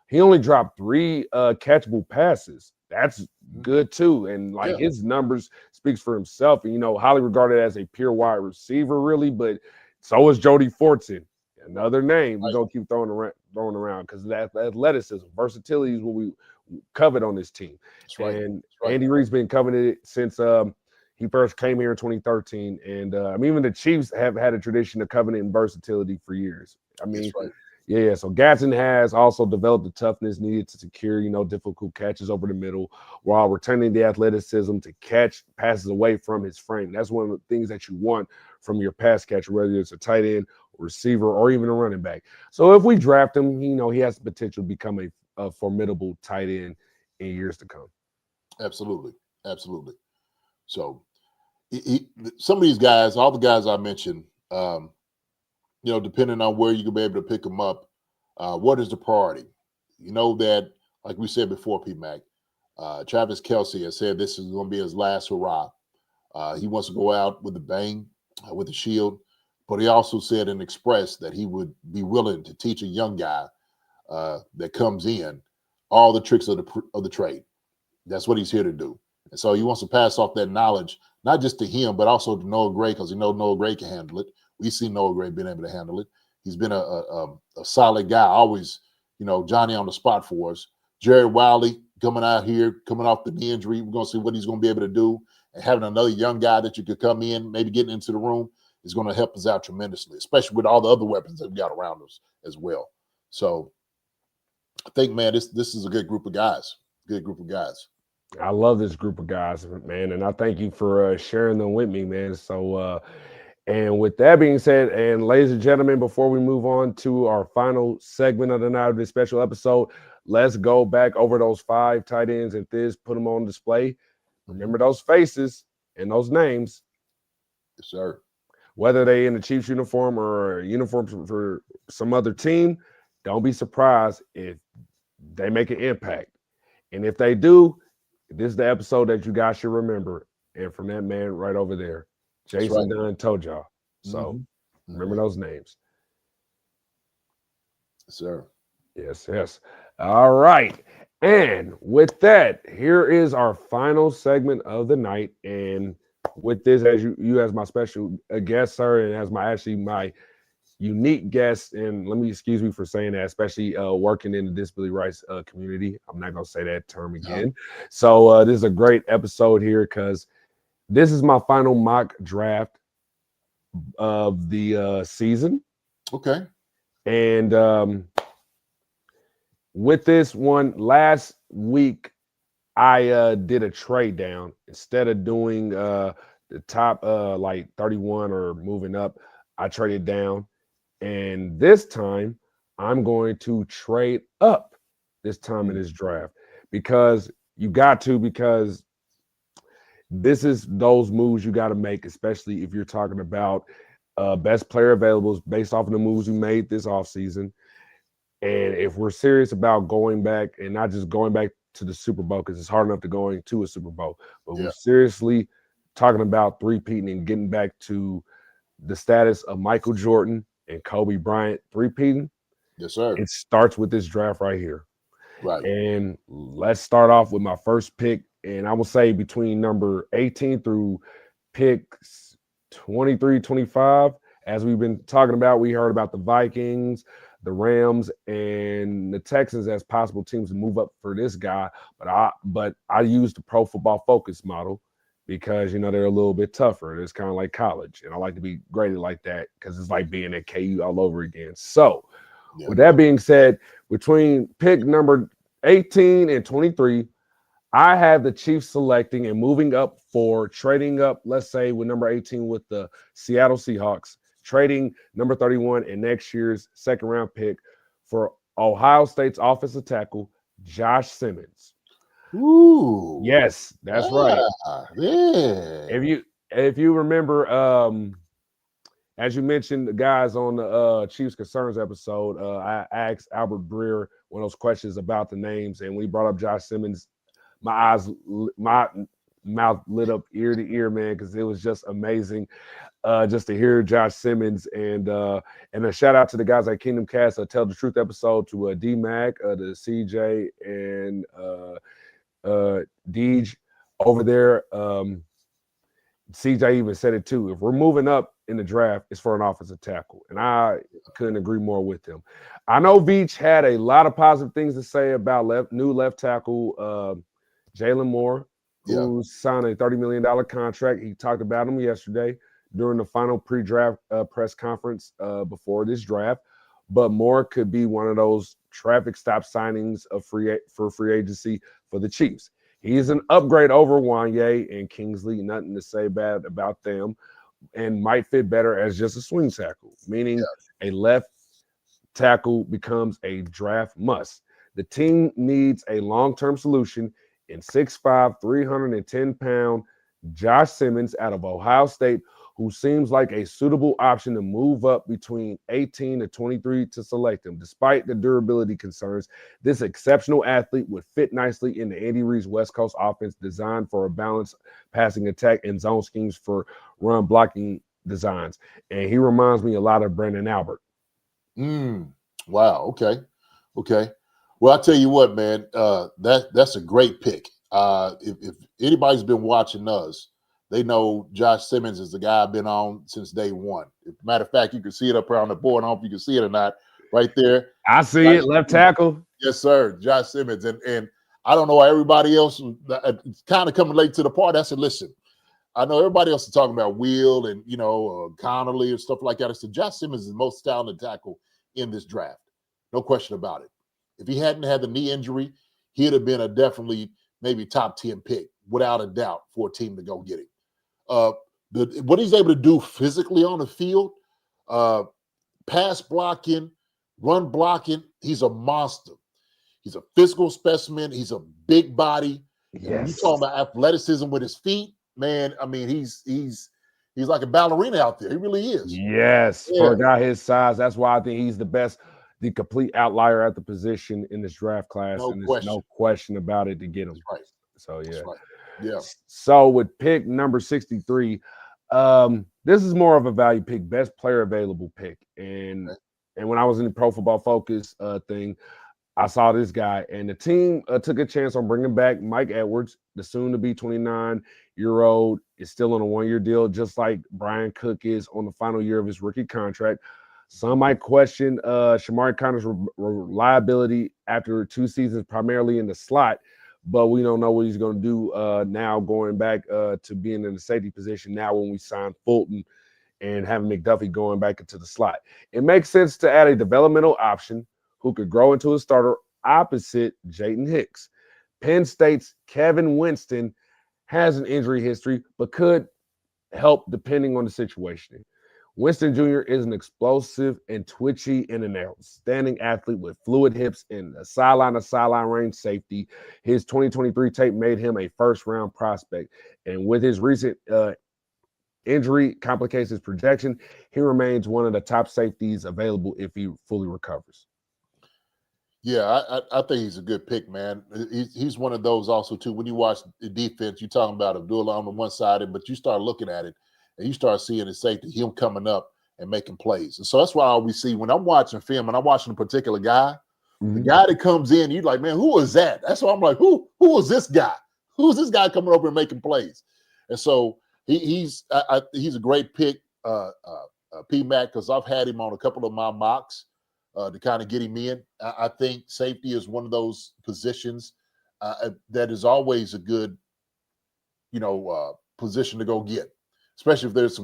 He only dropped 3 catchable passes. that's good too. And like his numbers speaks for himself. And highly regarded as a pure wide receiver, really. But so is Jody Fortson, another name we're gonna keep throwing around because that athleticism, versatility is what we covet on this team. That's right. And Andy Reid's been coveted since he first came here in 2013. And even the Chiefs have had a tradition of coveting versatility for years. I mean, yeah. So Gadsden has also developed the toughness needed to secure, difficult catches over the middle while retaining the athleticism to catch passes away from his frame. That's one of the things that you want from your pass catcher, whether it's a tight end, receiver, or even a running back. So if we draft him, he has the potential to become a formidable tight end in years to come. Absolutely. So some of these guys, all the guys I mentioned, depending on where you can be able to pick them up, what is the priority? That, like we said before, P-Mac, Travis Kelce has said this is going to be his last hurrah. He wants to go out with a bang, with a shield, but he also said and expressed that he would be willing to teach a young guy that comes in all the tricks of the trade. That's what he's here to do. And so he wants to pass off that knowledge, not just to him, but also to Noah Gray, because Noah Gray can handle it. We see Noah Gray being able to handle it. He's been a solid guy, always, Johnny on the spot for us. Jared Wiley coming out here, coming off the knee injury. We're going to see what he's going to be able to do. And having another young guy that you could come in, maybe getting into the room, is going to help us out tremendously, especially with all the other weapons that we got around us as well. So I think, man, this is a good group of guys. I love this group of guys, man, and I thank you for sharing them with me, man. So, and with that being said, and ladies and gentlemen, before we move on to our final segment of the night of this special episode, let's go back over those 5 tight ends and Thiz, put them on display. Remember those faces and those names. Yes, sir. Whether they in the Chiefs uniform or uniforms for some other team, don't be surprised if they make an impact. And if they do, this is the episode that you guys should remember. And from that man right over there, Jason Dunn told y'all. So remember those names. Yes, sir. Yes. All right. And with that, here is our final segment of the night. And with this, as you as my special guest, sir, and as my unique guest, and let me excuse me for saying that, especially working in the disability rights community. I'm not going to say that term again. No. So this is a great episode here because this is my final mock draft of the season. Okay. And with this one, last week, I did a trade down. Instead of doing the top like 31 or moving up, I traded down. And this time, I'm going to trade up this time in this draft because you got to, because this is those moves you got to make, especially if you're talking about best player available based off of the moves you made this offseason. And if we're serious about going back and not just going back to the Super Bowl, because it's hard enough to going to a Super Bowl, but we're seriously talking about three-peating and getting back to the status of Michael Jordan and Kobe Bryant three-peating. Yes, sir. It starts with this draft right here. Right. And let's start off with my first pick. And I will say between number 18 through pick 23, 25, as we've been talking about, we heard about the Vikings, the Rams, and the Texans as possible teams to move up for this guy. But I used the Pro Football Focus model because, they're a little bit tougher. It's kind of like college. And I like to be graded like that because it's like being at KU all over again. So with that being said, between pick number 18 and 23, I have the Chiefs selecting and moving up for trading up, let's say, with number 18 with the Seattle Seahawks, trading number 31 and next year's second-round pick for Ohio State's offensive tackle, Josh Simmons. Ooh. Yes, that's right. Yeah. If you remember, as you mentioned, the guys on the Chiefs Concerns episode, I asked Albert Breer one of those questions about the names, and we brought up Josh Simmons. My mouth lit up ear to ear, man, because it was just amazing just to hear Josh Simmons. And a shout out to the guys at Kingdom Cast, Tell the Truth episode, to D-Mac, the CJ, and Deej over there. CJ even said it too. If we're moving up in the draft, it's for an offensive tackle. And I couldn't agree more with him. I know Veach had a lot of positive things to say about new left tackle Jalen Moore, who signed a $30 million contract. He talked about him yesterday during the final pre-draft press conference before this draft. But Moore could be one of those traffic stop signings of free agency for the Chiefs. He's an upgrade over Wanye and Kingsley. Nothing to say bad about them, and might fit better as just a swing tackle, meaning a left tackle becomes a draft must. The team needs a long-term solution in 6'5", 310-pound Josh Simmons out of Ohio State, who seems like a suitable option to move up between 18 to 23 to select him. Despite the durability concerns, this exceptional athlete would fit nicely in the Andy Reid's West Coast offense designed for a balanced passing attack and zone schemes for run blocking designs. And he reminds me a lot of Brandon Albert. Wow. Okay. Well, I'll tell you what, man, that's a great pick. If anybody's been watching us, they know Josh Simmons is the guy I've been on since day one. Matter of fact, you can see it up here on the board. I don't know if you can see it or not. Right there. I see it, left tackle. Yes, sir. Josh Simmons. And I don't know why everybody else is kind of coming late to the party. I said, listen, I know everybody else is talking about Will and, Connolly and stuff like that. I said, Josh Simmons is the most talented tackle in this draft. No question about it. If he hadn't had the knee injury, he'd have been a definitely maybe top 10 pick, without a doubt, for a team to go get him. What he's able to do physically on the field, pass blocking, run blocking, he's a monster. He's a physical specimen. He's a big body. Yes. And when you talk about athleticism with his feet, man, I mean, he's like a ballerina out there. He really is. Yes, for a guy his size. That's why I think he's the complete outlier at the position in this draft class. There's no question about it to get him. That's right. So, yeah. That's right. Yeah. So with pick number 63, this is more of a value pick, best player available pick. And when I was in the Pro Football Focus thing, I saw this guy, and the team took a chance on bringing back Mike Edwards, the soon-to-be 29-year-old, is still on a one-year deal, just like Brian Cook is on the final year of his rookie contract. Some might question Shamari Connor's reliability after 2 seasons, primarily in the slot, but we don't know what he's going to do now going back to being in the safety position now when we sign Fulton and having McDuffie going back into the slot. It makes sense to add a developmental option who could grow into a starter opposite Jayden Hicks. Penn State's Kevin Winston has an injury history, but could help depending on the situation. Winston Jr. is an explosive and twitchy and an outstanding athlete with fluid hips and a sideline-to-sideline range safety. His 2023 tape made him a first-round prospect. And with his recent injury complicates his projection, he remains one of the top safeties available if he fully recovers. Yeah, I think he's a good pick, man. He's one of those also, too. When you watch the defense, you're talking about Abdullah on the one side, but you start looking at it, and you start seeing his safety, him coming up and making plays. And so that's why I always see when I'm watching film and I'm watching a particular guy, the guy that comes in, you're like, man, who is that? That's why I'm like, who is this guy? Who's this guy coming over and making plays? And so he's a great pick, P-Mac, because I've had him on a couple of my mocks to kind of get him in. I think safety is one of those positions that is always a good, position to go get. Especially if there's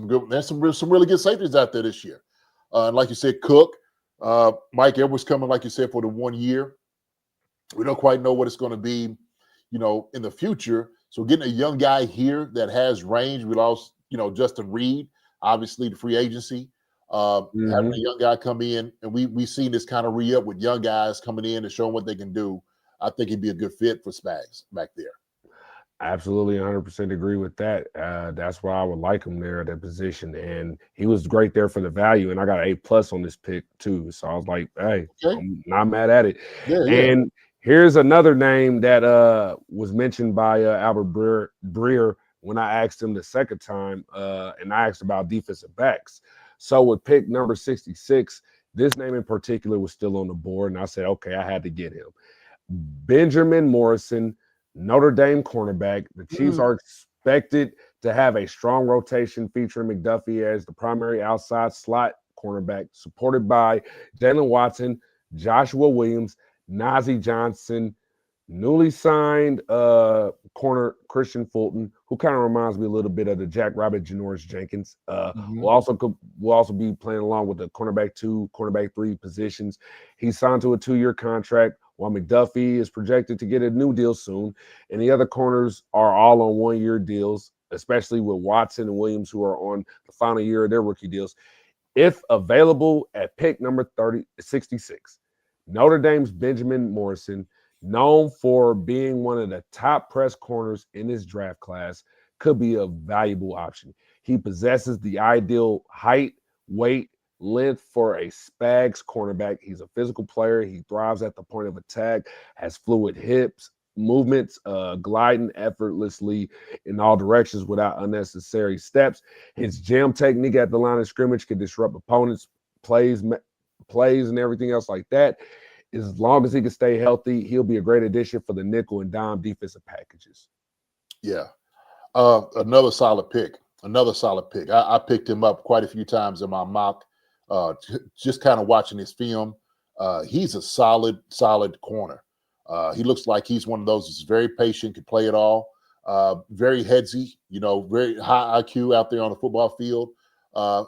some really good safeties out there this year. And like you said, Cook, Mike Edwards coming, like you said, for the 1 year. We don't quite know what it's going to be, in the future. So getting a young guy here that has range, we lost, Justin Reed, obviously the free agency. Having a young guy come in, and we've seen this kind of re-up with young guys coming in and showing what they can do. I think he'd be a good fit for Spags back there. Absolutely 100% agree with that. That's why I would like him there at that position. And he was great there for the value. And I got an A+ on this pick too. So I was like, hey, I'm not mad at it. And here's another name that was mentioned by Albert Breer when I asked him the second time. And I asked about defensive backs. So with pick number 66, this name in particular was still on the board. And I said, okay, I had to get him. Benjamin Morrison, Notre Dame cornerback. The Chiefs are expected to have a strong rotation featuring McDuffie as the primary outside slot cornerback, supported by Jalen Watson, Joshua Williams, Najee Johnson, newly signed corner Christian Fulton, who kind of reminds me a little bit of the Jack Rabbit Janoris Jenkins. Will also be playing along with the cornerback 2, cornerback 3 positions. He's signed to a 2-year contract, while McDuffie is projected to get a new deal soon. And the other corners are all on 1-year deals, especially with Watson and Williams, who are on the final year of their rookie deals. If available at pick number 66, Notre Dame's Benjamin Morrison, known for being one of the top press corners in this draft class, could be a valuable option. He possesses the ideal height, weight, length for a Spags cornerback. He's a physical player. He thrives at the point of attack, has fluid hips, movements, gliding effortlessly in all directions without unnecessary steps. His jam technique at the line of scrimmage can disrupt opponents' plays and everything else like that. As long as he can stay healthy, he'll be a great addition for the nickel and dime defensive packages. Yeah. Another solid pick. I picked him up quite a few times in my mock, just kind of watching his film. He's a solid corner. He looks like he's one of those that's very patient, can play it all. Very headsy, very high IQ out there on the football field.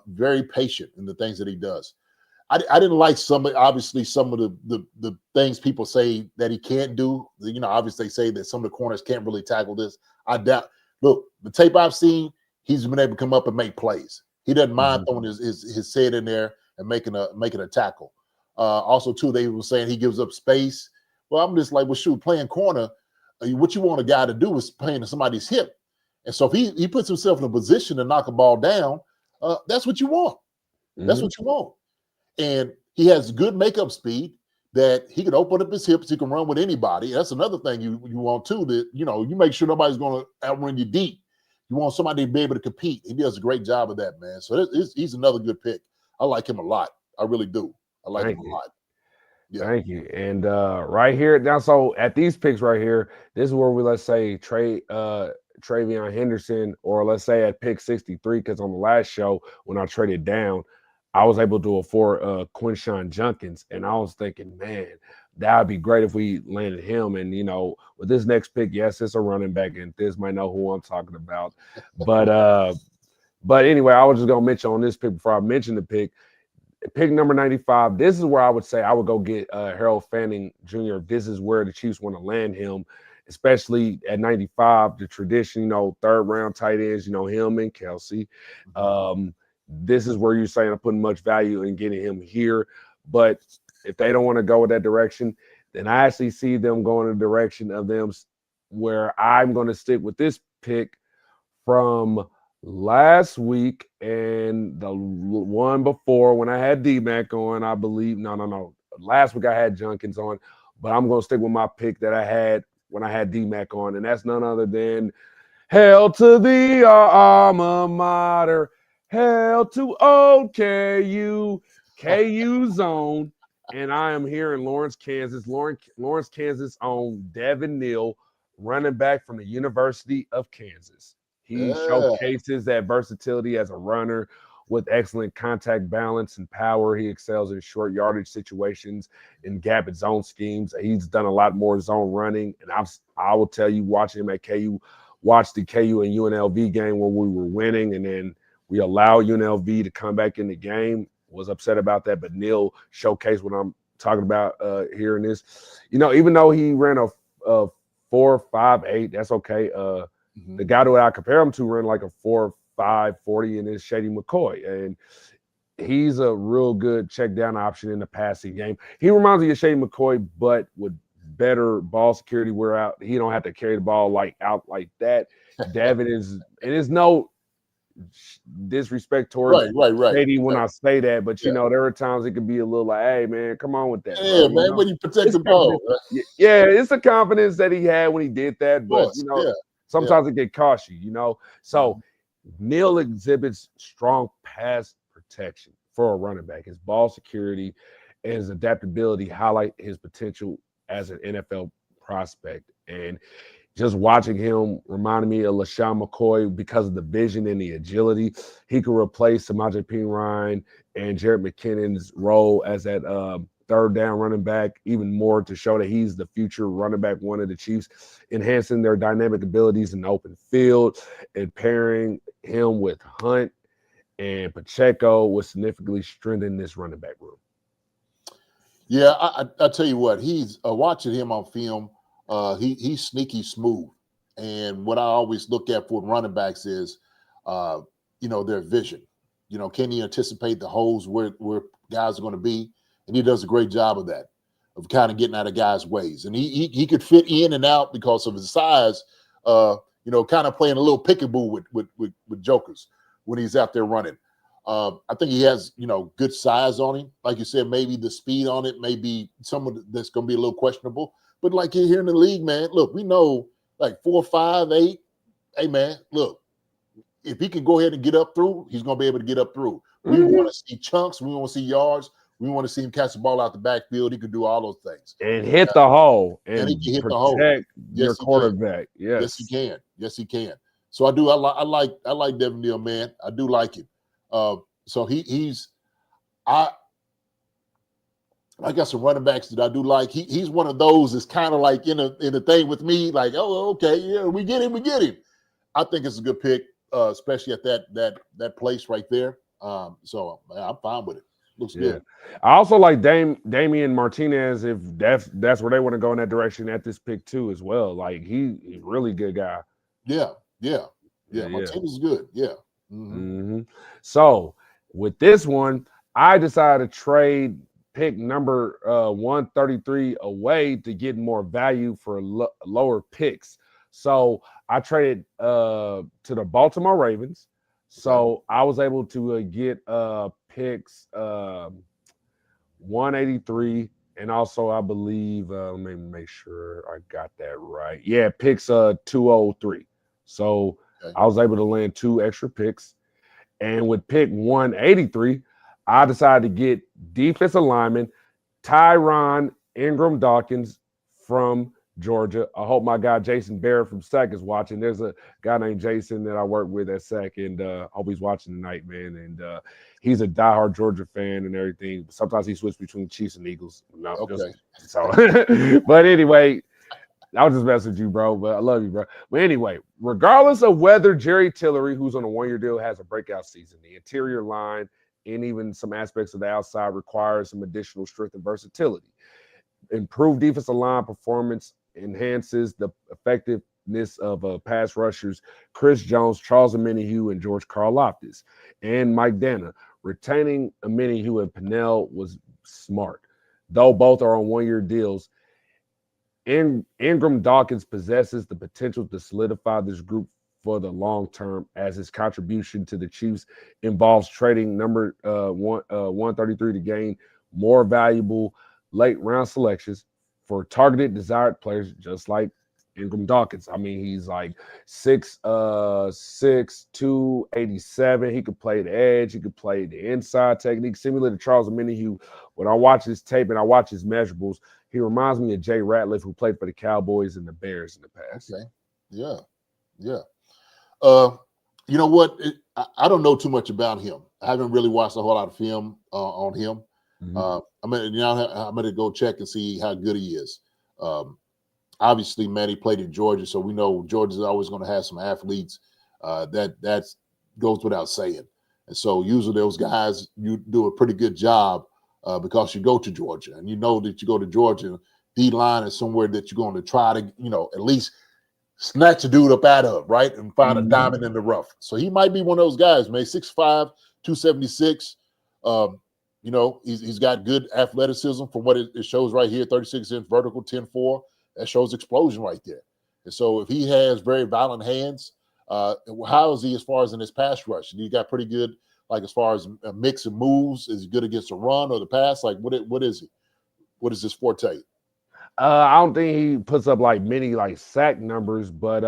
Very patient in the things that he does. I didn't like some of the things people say that he can't do. Obviously they say that some of the corners can't really tackle this. I doubt. Look, the tape I've seen, he's been able to come up and make plays. He doesn't mind throwing his head in there and making a tackle. Also, too, they were saying he gives up space. Well, I'm just like, well, shoot, playing corner, what you want a guy to do is play into somebody's hip. And so if he puts himself in a position to knock a ball down, that's what you want. That's what you want. And he has good makeup speed that he can open up his hips. He can run with anybody. That's another thing you want too, that, you make sure nobody's going to outrun you deep. You want somebody to be able to compete. He does a great job of that, man. So he's another good pick. I like him a lot. I really do. I like him a lot. Yeah. Thank you. And right here now, so at these picks right here, this is where we, let's say, Travion Henderson, or let's say at pick 63, because on the last show when I traded down, I was able to afford Quinshawn Junkins, and I was thinking, man, that would be great if we landed him. And with this next pick, yes, it's a running back, and Thiz might know who I'm talking about. But anyway, I was just gonna mention on this pick before I mention the pick number 95. This is where I would say I would go get Harold Fanning Jr. This is where the Chiefs want to land him, especially at 95. The tradition, 3rd round tight ends, him and Kelsey. This is where you're saying I'm putting much value in getting him here. But if they don't want to go in that direction, then I actually see them going in the direction of them where I'm going to stick with this pick from last week and the one before when I had D-Mac on, I believe. No. Last week I had Junkins on, but I'm going to stick with my pick that I had when I had D-Mac on, and that's none other than hail to the alma mater. Hail to old KU zone. And I am here in Lawrence, Kansas. Lawrence, Kansas on Devin Neal, running back from the University of Kansas. He showcases that versatility as a runner with excellent contact balance and power. He excels in short yardage situations and gap and zone schemes. He's done a lot more zone running. And I will tell you, watching him at KU, watch the KU and UNLV game when we were winning, and then we allowed UNLV to come back in the game. Was upset about that, but Neal showcased what I'm talking about here in this. Even though he ran a 4.58, that's okay. The guy that I compare him to ran like a 4.5 40, and is Shady McCoy, and he's a real good check down option in the passing game. He reminds me of Shady McCoy, but with better ball security. He don't have to carry the ball out like that. Devin is no disrespect towards Shady when I say that, but there are times it could be a little like, hey man, come on with that. Yeah, bro. Man, when you protect the ball. Yeah, it's a confidence that he had when he did that, but sometimes it can cost you, So Neal exhibits strong pass protection for a running back. His ball security and his adaptability highlight his potential as an NFL prospect. And just watching him reminded me of LaShawn McCoy because of the vision and the agility. He could replace Samaje Perine and Jared McKinnon's role as that third down running back even more to show that he's the future running back one of the Chiefs, enhancing their dynamic abilities in the open field and pairing him with Hunt and Pacheco will significantly strengthen this running back room. Yeah, I tell you what, he's watching him on film. He's sneaky smooth, and what I always look at for running backs is, their vision. Can he anticipate the holes where guys are going to be? And he does a great job of that, of kind of getting out of guys' ways. And he could fit in and out because of his size. Kind of playing a little peekaboo with jokers when he's out there running. I think he has, good size on him. Like you said, maybe the speed on it may be someone that's going to be a little questionable. But like here in the league, man, look, we know like 4, 5, 8. Hey, man, look, if he can go ahead and get up through, he's going to be able to get up through. We want to see chunks. We want to see yards. We want to see him catch the ball out the backfield. He can do all those things. And hit the hole. And he can hit protect the hole. your quarterback. Yes, he can. Yes, he can. So I like Devin Neal, man. I do like him. So I got some running backs that I do like. He's one of those that's kind of like in a thing with me, like, oh, okay, yeah, we get him. I think it's a good pick, especially at that place right there. So I'm fine with it. Looks good. I also like Damian Martinez if that's where they want to go in that direction at this pick too as well. Like he's a really good guy. Yeah. Martinez is good. Yeah. Mm-hmm. So with this one, I decided to trade pick number 133 away to get more value for lower picks. So I traded to the Baltimore Ravens. So I was able to get picks 183 and also I believe let me make sure I got that right. Yeah, picks 203. So I was able to land 2 extra picks. And with pick 183, I decided to get defensive lineman Tyron Ingram Dawkins from Georgia. I hope my guy Jason Barrett from SAC is watching. There's a guy named Jason that I work with at SAC, and I hope he's watching tonight, man. And he's a diehard Georgia fan and everything. Sometimes he switches between Chiefs and Eagles. No, but anyway, I was just messing with you, bro. But I love you, bro. But anyway, regardless of whether Jerry Tillery, who's on a 1-year deal, has a breakout season, the interior line and even some aspects of the outside requires some additional strength and versatility. Improved defensive line performance enhances the effectiveness of pass rushers Chris Jones, Charles Omenihu, and George Karlaftis, and Mike Dana. Retaining Omenihu and Pennell was smart. Though both are on 1-year deals, Ingram Dawkins possesses the potential to solidify this group for the long term, as his contribution to the Chiefs involves trading number 133 to gain more valuable late round selections for targeted desired players, just like Ingram Dawkins. I mean, he's like 6'2", 87. He could play the edge. He could play the inside technique, similar to Charles Omenihu. When I watch his tape and I watch his measurables, he reminds me of Jay Ratliff, who played for the Cowboys and the Bears in the past. Okay. Yeah. You know what? I don't know too much about him. I haven't really watched a whole lot of film on him. I'm going to go check and see how good he is. Obviously, man, he played in Georgia, so we know Georgia's always going to have some athletes. That goes without saying. And so usually those guys, you do a pretty good job because you go to Georgia, and you know that you go to Georgia, D-line is somewhere that you're going to try to, at least snatch a dude up out of, right, and find a diamond in the rough. So he might be one of those guys, man, 6'5", 276. He's got good athleticism from what it shows right here, 36-inch vertical, 10-4. That shows explosion right there. And so if he has very violent hands, how is he as far as in his pass rush? He got pretty good, like as far as a mix of moves. Is he good against the run or the pass? Like what is he? What is his forte? I don't think he puts up like many like sack numbers, but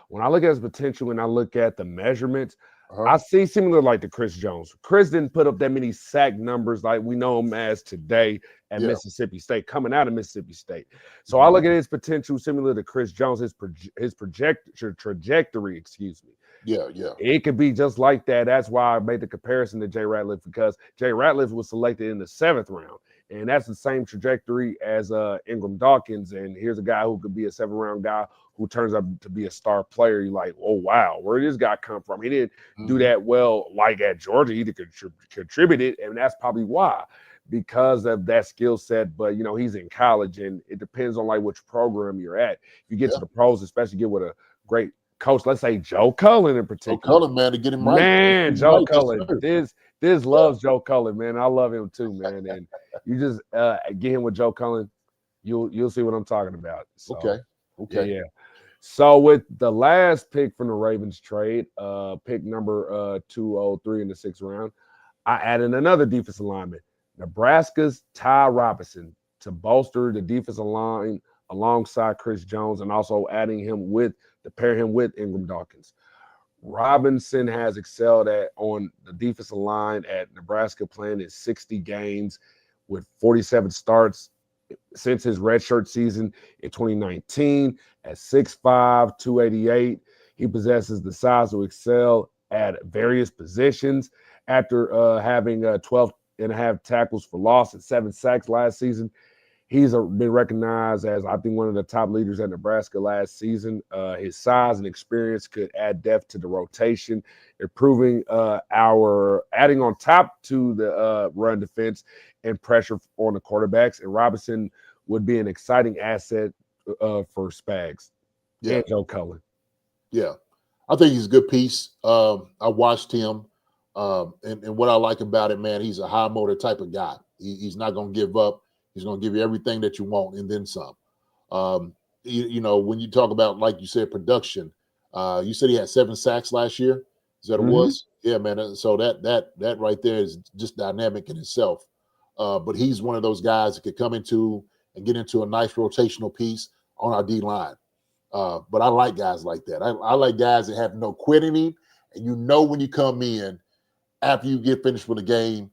when I look at his potential and I look at the measurements, I see similar like to Chris Jones. Chris didn't put up that many sack numbers like we know him as today at Mississippi State, coming out of Mississippi State. So I look at his potential similar to Chris Jones, his trajectory, excuse me. Yeah. It could be just like that. That's why I made the comparison to Jay Ratliff, because Jay Ratliff was selected in the 7th round. And that's the same trajectory as Ingram Dawkins. And here's a guy who could be a 7th round guy who turns out to be a star player. You're like, oh, wow, where did this guy come from? He didn't do that well like at Georgia. He contributed, and that's probably why, because of that skill set. But, you know, he's in college, and it depends on, like, which program you're at. If you get to the pros, especially get with a great coach, let's say Joe Cullen in particular. Joe Cullen, man, to get him right. Man, Joe Cullen. This loves Joe Cullen, man. I love him too, man. And you just get him with Joe Cullen, you'll see what I'm talking about. So, Okay. Yeah. So with the last pick from the Ravens trade, pick number 203 in the 6th round, I added another defensive lineman, Nebraska's Ty Robinson, to bolster the defensive line alongside Chris Jones, and also adding him to pair him with Ingram Dawkins. Robinson has excelled on the defensive line at Nebraska, playing in 60 games with 47 starts since his redshirt season in 2019. At 6'5", 288, he possesses the size to excel at various positions. After having 12 and a half tackles for loss and 7 sacks last season, he's been recognized as, I think, one of the top leaders at Nebraska last season. His size and experience could add depth to the rotation, improving adding on top to the run defense and pressure on the quarterbacks. And Robinson would be an exciting asset for Spags and Joe Cullen. Yeah, I think he's a good piece. I watched him, and what I like about it, man, he's a high motor type of guy. He's not going to give up. He's going to give you everything that you want and then some. You know, when you talk about, like you said, production, you said he had 7 sacks last year. Is that what it was? Yeah, man. So that right there is just dynamic in itself. But he's one of those guys that could come into and get into a nice rotational piece on our D line. But I like guys like that. I like guys that have no quit in him, and you know when you come in after you get finished with the game,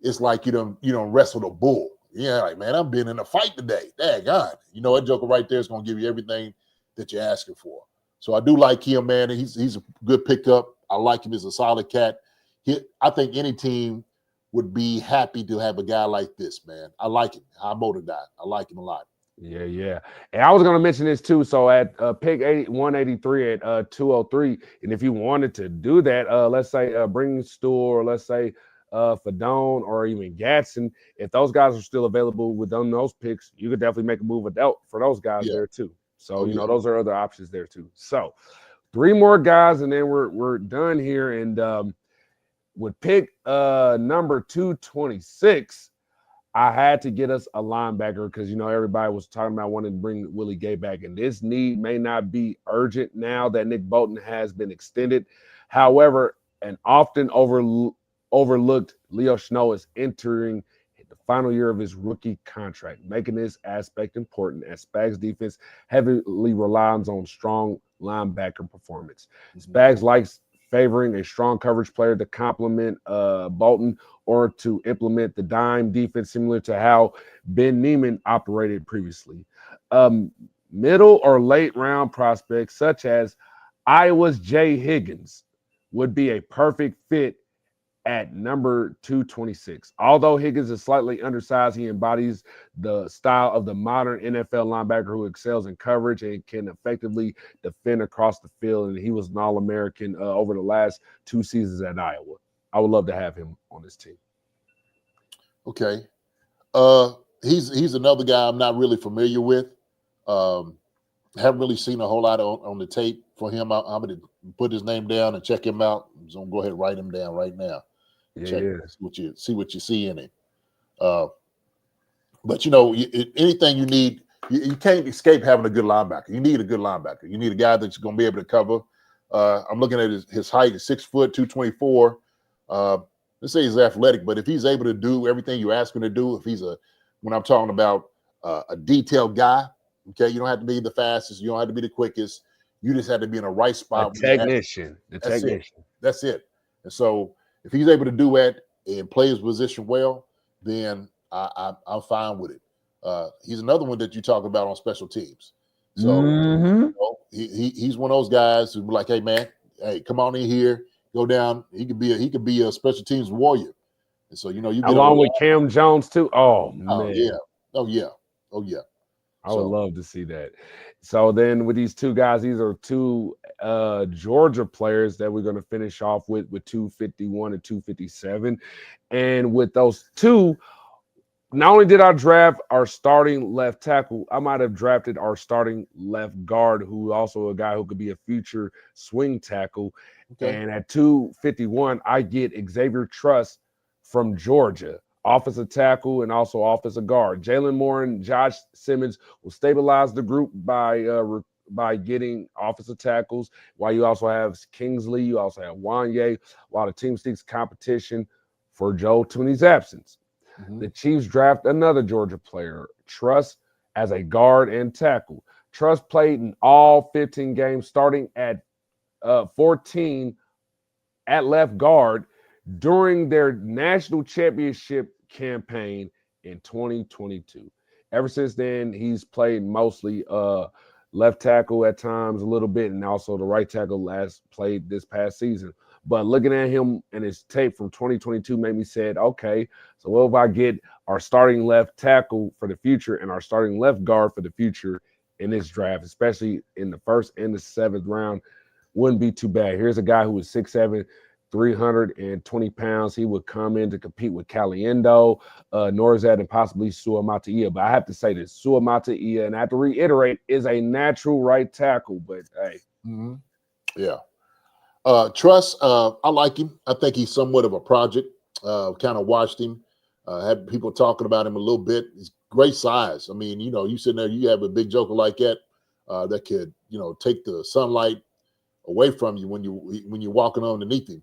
it's like you don't wrestle a bull. Yeah, like, man, I'm being in a fight today. Daggone. You know, that joker right there is going to give you everything that you're asking for. So I do like him, man. He's a good pickup. I like him as a solid cat. I think any team would be happy to have a guy like this, man. I like him. High motor guy. I like him a lot. Yeah. And I was going to mention this too. So at pick 183 at 203, and if you wanted to do that, let's say bring Stu, or let's say Fadone, or even Gadsden, if those guys are still available within those picks, you could definitely make a move for those guys there too. So, those are other options there too. So 3 more guys, and then we're done here. And with pick number 226, I had to get us a linebacker because, everybody was talking about wanting to bring Willie Gay back. And this need may not be urgent now that Nick Bolton has been extended. However, an often overlooked Leo Snow is entering the final year of his rookie contract, making this aspect important as Spags' defense heavily relies on strong linebacker performance. Spags likes favoring a strong coverage player to complement Bolton, or to implement the dime defense similar to how Ben Neiman operated previously. Middle or late round prospects such as Iowa's Jay Higgins would be a perfect fit at number 226. Although Higgins is slightly undersized, he embodies the style of the modern NFL linebacker who excels in coverage and can effectively defend across the field. And he was an All-American over the last 2 seasons at Iowa. I would love to have him on this team. Okay. He's another guy I'm not really familiar with. Haven't really seen a whole lot on the tape for him. I'm going to put his name down and check him out. I'm going to go ahead and write him down right now. See what you see in him. But anything you need, you can't escape having a good linebacker. You need a good linebacker. You need a guy that's going to be able to cover. I'm looking at his height is 6 foot 224. Let's say he's athletic, but if he's able to do everything you ask him to do, when I'm talking about a detailed guy, okay, you don't have to be the fastest, you don't have to be the quickest. You just have to be in the right spot. The technician. That's it. And so if he's able to do that and play his position well, then I'm fine with it. He's another one that you talk about on special teams. So he's one of those guys who's like, hey man, hey, come on in here, go down. He could be a special teams warrior. And so you get along with Cam Jones too. Oh man, oh yeah. I would love to see that. So then with these two guys, these are two Georgia players that we're going to finish off with 251 and 257. And with those two, not only did I draft our starting left tackle, I might have drafted our starting left guard, who also a guy who could be a future swing tackle. Okay. And at 251, I get Xavier Truss from Georgia, offensive tackle and also offensive guard. Jalen Moore and Josh Simmons will stabilize the group by getting offensive tackles, while you also have Kingsley, you also have Wanye, while the team seeks competition for Joe Tooney's absence. The Chiefs draft another Georgia player, Truss, as a guard and tackle. Truss played in all 15 games, starting at 14 at left guard during their national championship campaign in 2022. Ever since then, he's played mostly left tackle at times a little bit, and also the right tackle played this past season. But looking at him and his tape from 2022 made me say, okay, so what if I get our starting left tackle for the future and our starting left guard for the future in this draft, especially in the first and the seventh round? Wouldn't be too bad. Here's a guy who was 6'7", 320 pounds. He would come in to compete with Caliendo, Norzad, and possibly Sua Mataia. But I have to say this, Sua Mataia, and I have to reiterate, is a natural right tackle. But hey. Yeah. Truss, I like him. I think he's somewhat of a project. Kind of watched him. Had people talking about him a little bit. He's great size. I mean, you sitting there, you have a big joker like that that could, take the sunlight away from you when you're walking underneath him.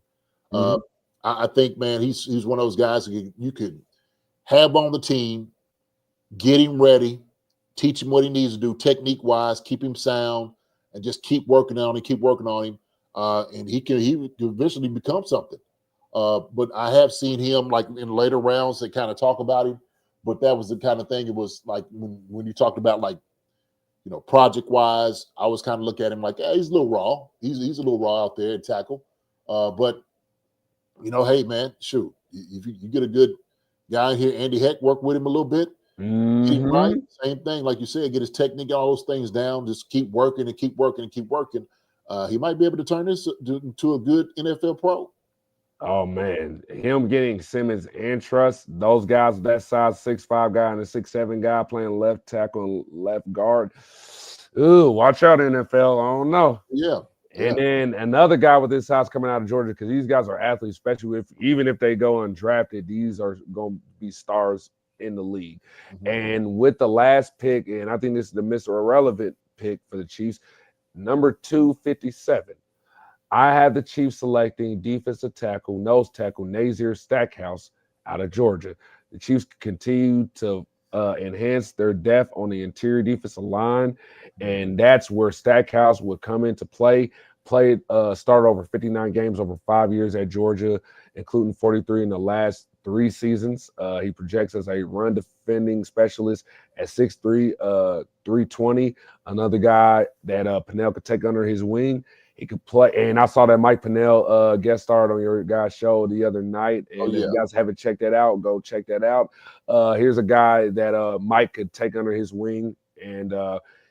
I think, man, he's one of those guys you could have on the team, get him ready, teach him what he needs to do technique-wise, keep him sound, and just keep working on him. And he could eventually become something. But I have seen him like in later rounds that kind of talk about him. But that was the kind of thing. It was like when you talked about like, project wise, I was kind of looking at him like, hey, he's a little raw. He's a little raw out there at tackle. But hey man, shoot, if you get a good guy here, Andy Heck, work with him a little bit. Get him right. Same thing, like you said, get his technique, all those things down. Just keep working and keep working and keep working. He might be able to turn this into a good NFL pro. Oh, man. Him getting Simmons and Truss, those guys, that size 6'5" guy and a 6'7" guy playing left tackle and left guard. Ooh, watch out, NFL. I don't know. Yeah. And then another guy with this size coming out of Georgia, because these guys are athletes, especially even if they go undrafted, these are going to be stars in the league. And with the last pick, and I think this is the Mr. Irrelevant pick for the Chiefs, number 257. I have the Chiefs selecting defensive tackle, nose tackle, Nazir Stackhouse out of Georgia. The Chiefs continue to enhance their depth on the interior defensive line, and that's where Stackhouse would come into play. Started over 59 games over 5 years at Georgia, including 43 in the last 3 seasons. He projects as a run defending specialist at 6'3", 320. Another guy that Pennell could take under his wing. He could play, and I saw that Mike Pennell guest starred on your guys' show the other night. And if you guys haven't checked that out, go check that out. Here's a guy that Mike could take under his wing, and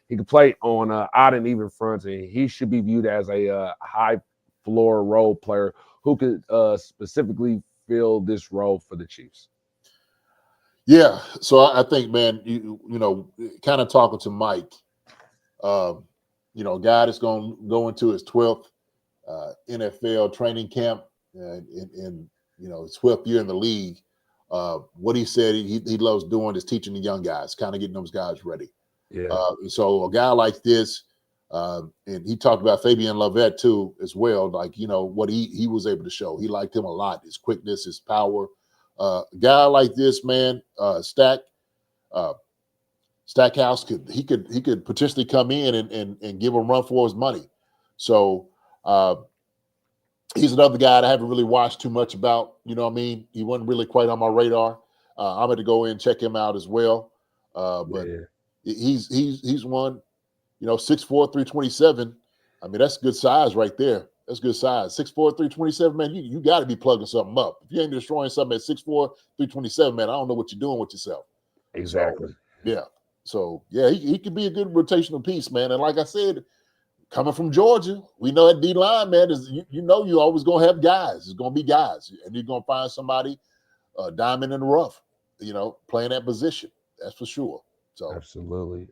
he could play on odd and even fronts, and he should be viewed as a high floor role player who could specifically fill this role for the Chiefs. Yeah, so I think, man, you kind of talking to Mike. A guy that's going to go into his 12th NFL training camp in his 12th year in the league. What he said he loves doing is teaching the young guys, kind of getting those guys ready. Yeah. So a guy like this, and he talked about Fabian Lovett too as well. Like what he was able to show. He liked him a lot. His quickness, his power. A guy like this, man, Stackhouse could potentially come in and give a run for his money. So he's another guy that I haven't really watched too much about. You know what I mean? He wasn't really quite on my radar. I'm going to go in and check him out as well. But he's one, 6'4", 327. I mean, that's good size right there. That's good size. 6'4", 327, man, you got to be plugging something up. If you ain't destroying something at 6'4", 327, man, I don't know what you're doing with yourself. Exactly. So, yeah. So, yeah, he could be a good rotational piece, man. And like I said, coming from Georgia, we know at D-line, man, you always going to have guys. There's going to be guys. And you're going to find somebody diamond in the rough, playing that position. That's for sure. So Absolutely.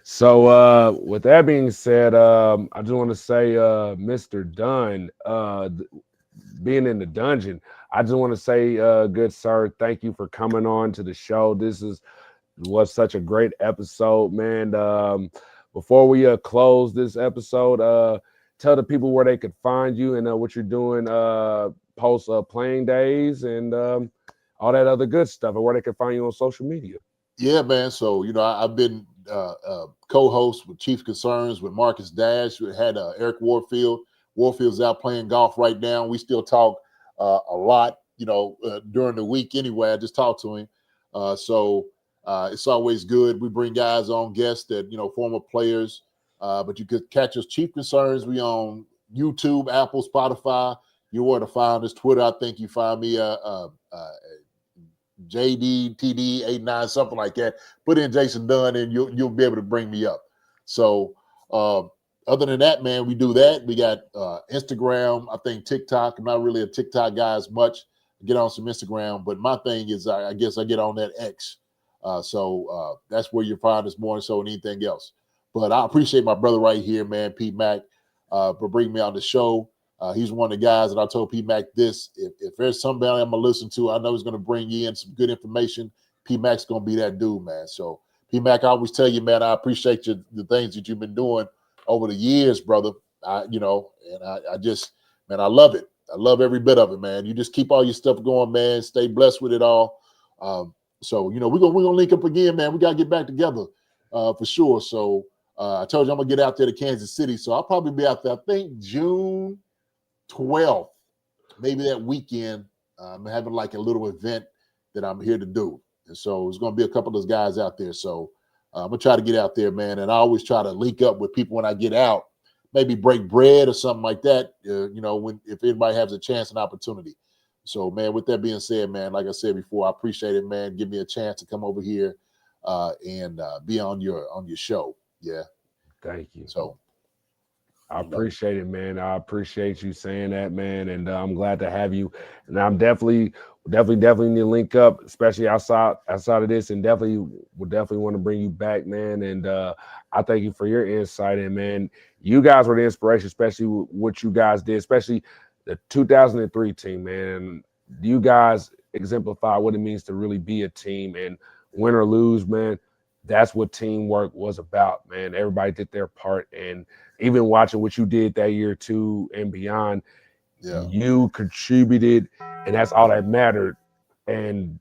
So with that being said, I just want to say, Mr. Dunn, being in the dungeon, I just want to say, good sir, thank you for coming on to the show. This was such a great episode, man. Before we close this episode, tell the people where they could find you and what you're doing post playing days and all that other good stuff, and where they can find you on social media. Yeah, man. So, I've been co-host with Chief Concerns with Marcus Dash. We had Eric Warfield. Warfield's out playing golf right now. We still talk a lot, during the week anyway. I just talked to him. So it's always good. We bring guys on, guests that, former players. But you could catch us, Chief Concerns. We on YouTube, Apple, Spotify. You want to find us, Twitter. I think you find me JDTD89, something like that. Put in Jason Dunn and you'll be able to bring me up. So other than that, man, we do that. We got Instagram, I think TikTok. I'm not really a TikTok guy as much. I get on some Instagram, but my thing is I guess I get on that X. So that's where you find us more so than anything else. But I appreciate my brother right here, man, P Mac, for bringing me on the show. He's one of the guys that I told P Mac this. If there's somebody I'm gonna listen to, I know he's gonna bring you in some good information. P Mac's gonna be that dude, man. So P Mac, I always tell you, man, I appreciate the things that you've been doing over the years, brother. I just, man, I love it. I love every bit of it, man. You just keep all your stuff going, man. Stay blessed with it all. So we're gonna link up again, man. We gotta get back together for sure. So I told you I'm gonna get out there to Kansas City. So I'll probably be out there, I think June 12th, maybe that weekend. I'm having like a little event that I'm here to do. And so it's going to be a couple of those guys out there. So I'm going to try to get out there, man. And I always try to link up with people when I get out, maybe break bread or something like that, if anybody has a chance and opportunity. So, man, with that being said, man, like I said before, I appreciate it, man. Give me a chance to come over here and be on your show. Yeah. Thank you. So I appreciate it, man. I appreciate you saying that, man. And I'm glad to have you. And I'm definitely need to link up, especially outside of this, and definitely want to bring you back, man. And I thank you for your insight. And man, you guys were the inspiration, especially what you guys did, especially the 2003 team, man. You guys exemplify what it means to really be a team, and win or lose, man. That's what teamwork was about, man. Everybody did their part. And even watching what you did that year too and beyond, you contributed, and that's all that mattered. And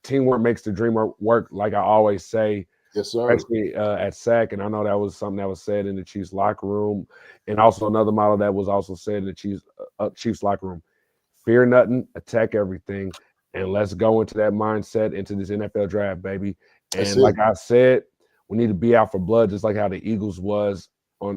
teamwork makes the dream work, like I always say. Yes, sir. Especially at SAC, and I know that was something that was said in the Chiefs locker room, and also another model that was also said in the Chiefs locker room: fear nothing, attack everything, and let's go into that mindset into this NFL draft, baby. And like I said, we need to be out for blood, just like how the Eagles was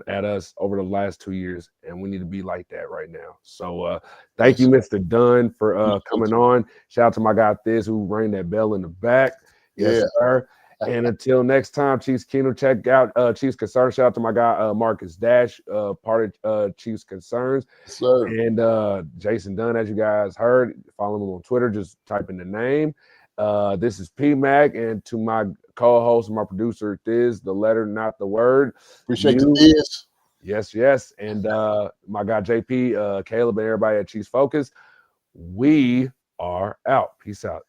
at us over the last 2 years, and we need to be like that right now. So thank you, Mr. Dunn, for coming on. Shout out to my guy Thiz, who rang that bell in the back. Yes, sir. And until next time, Chiefs Kingdom, check out Chiefs Concerns. Shout out to my guy Marcus Dash, part of Chiefs Concerns. Yes, sir. And Jason Dunn, as you guys heard, follow him on Twitter. Just type in the name. This is P Mac, and to my co-host, my producer, Thiz, the letter, not the word. Appreciate you, Thiz. Yes. And my guy JP, Caleb, and everybody at Chiefs Focus. We are out. Peace out.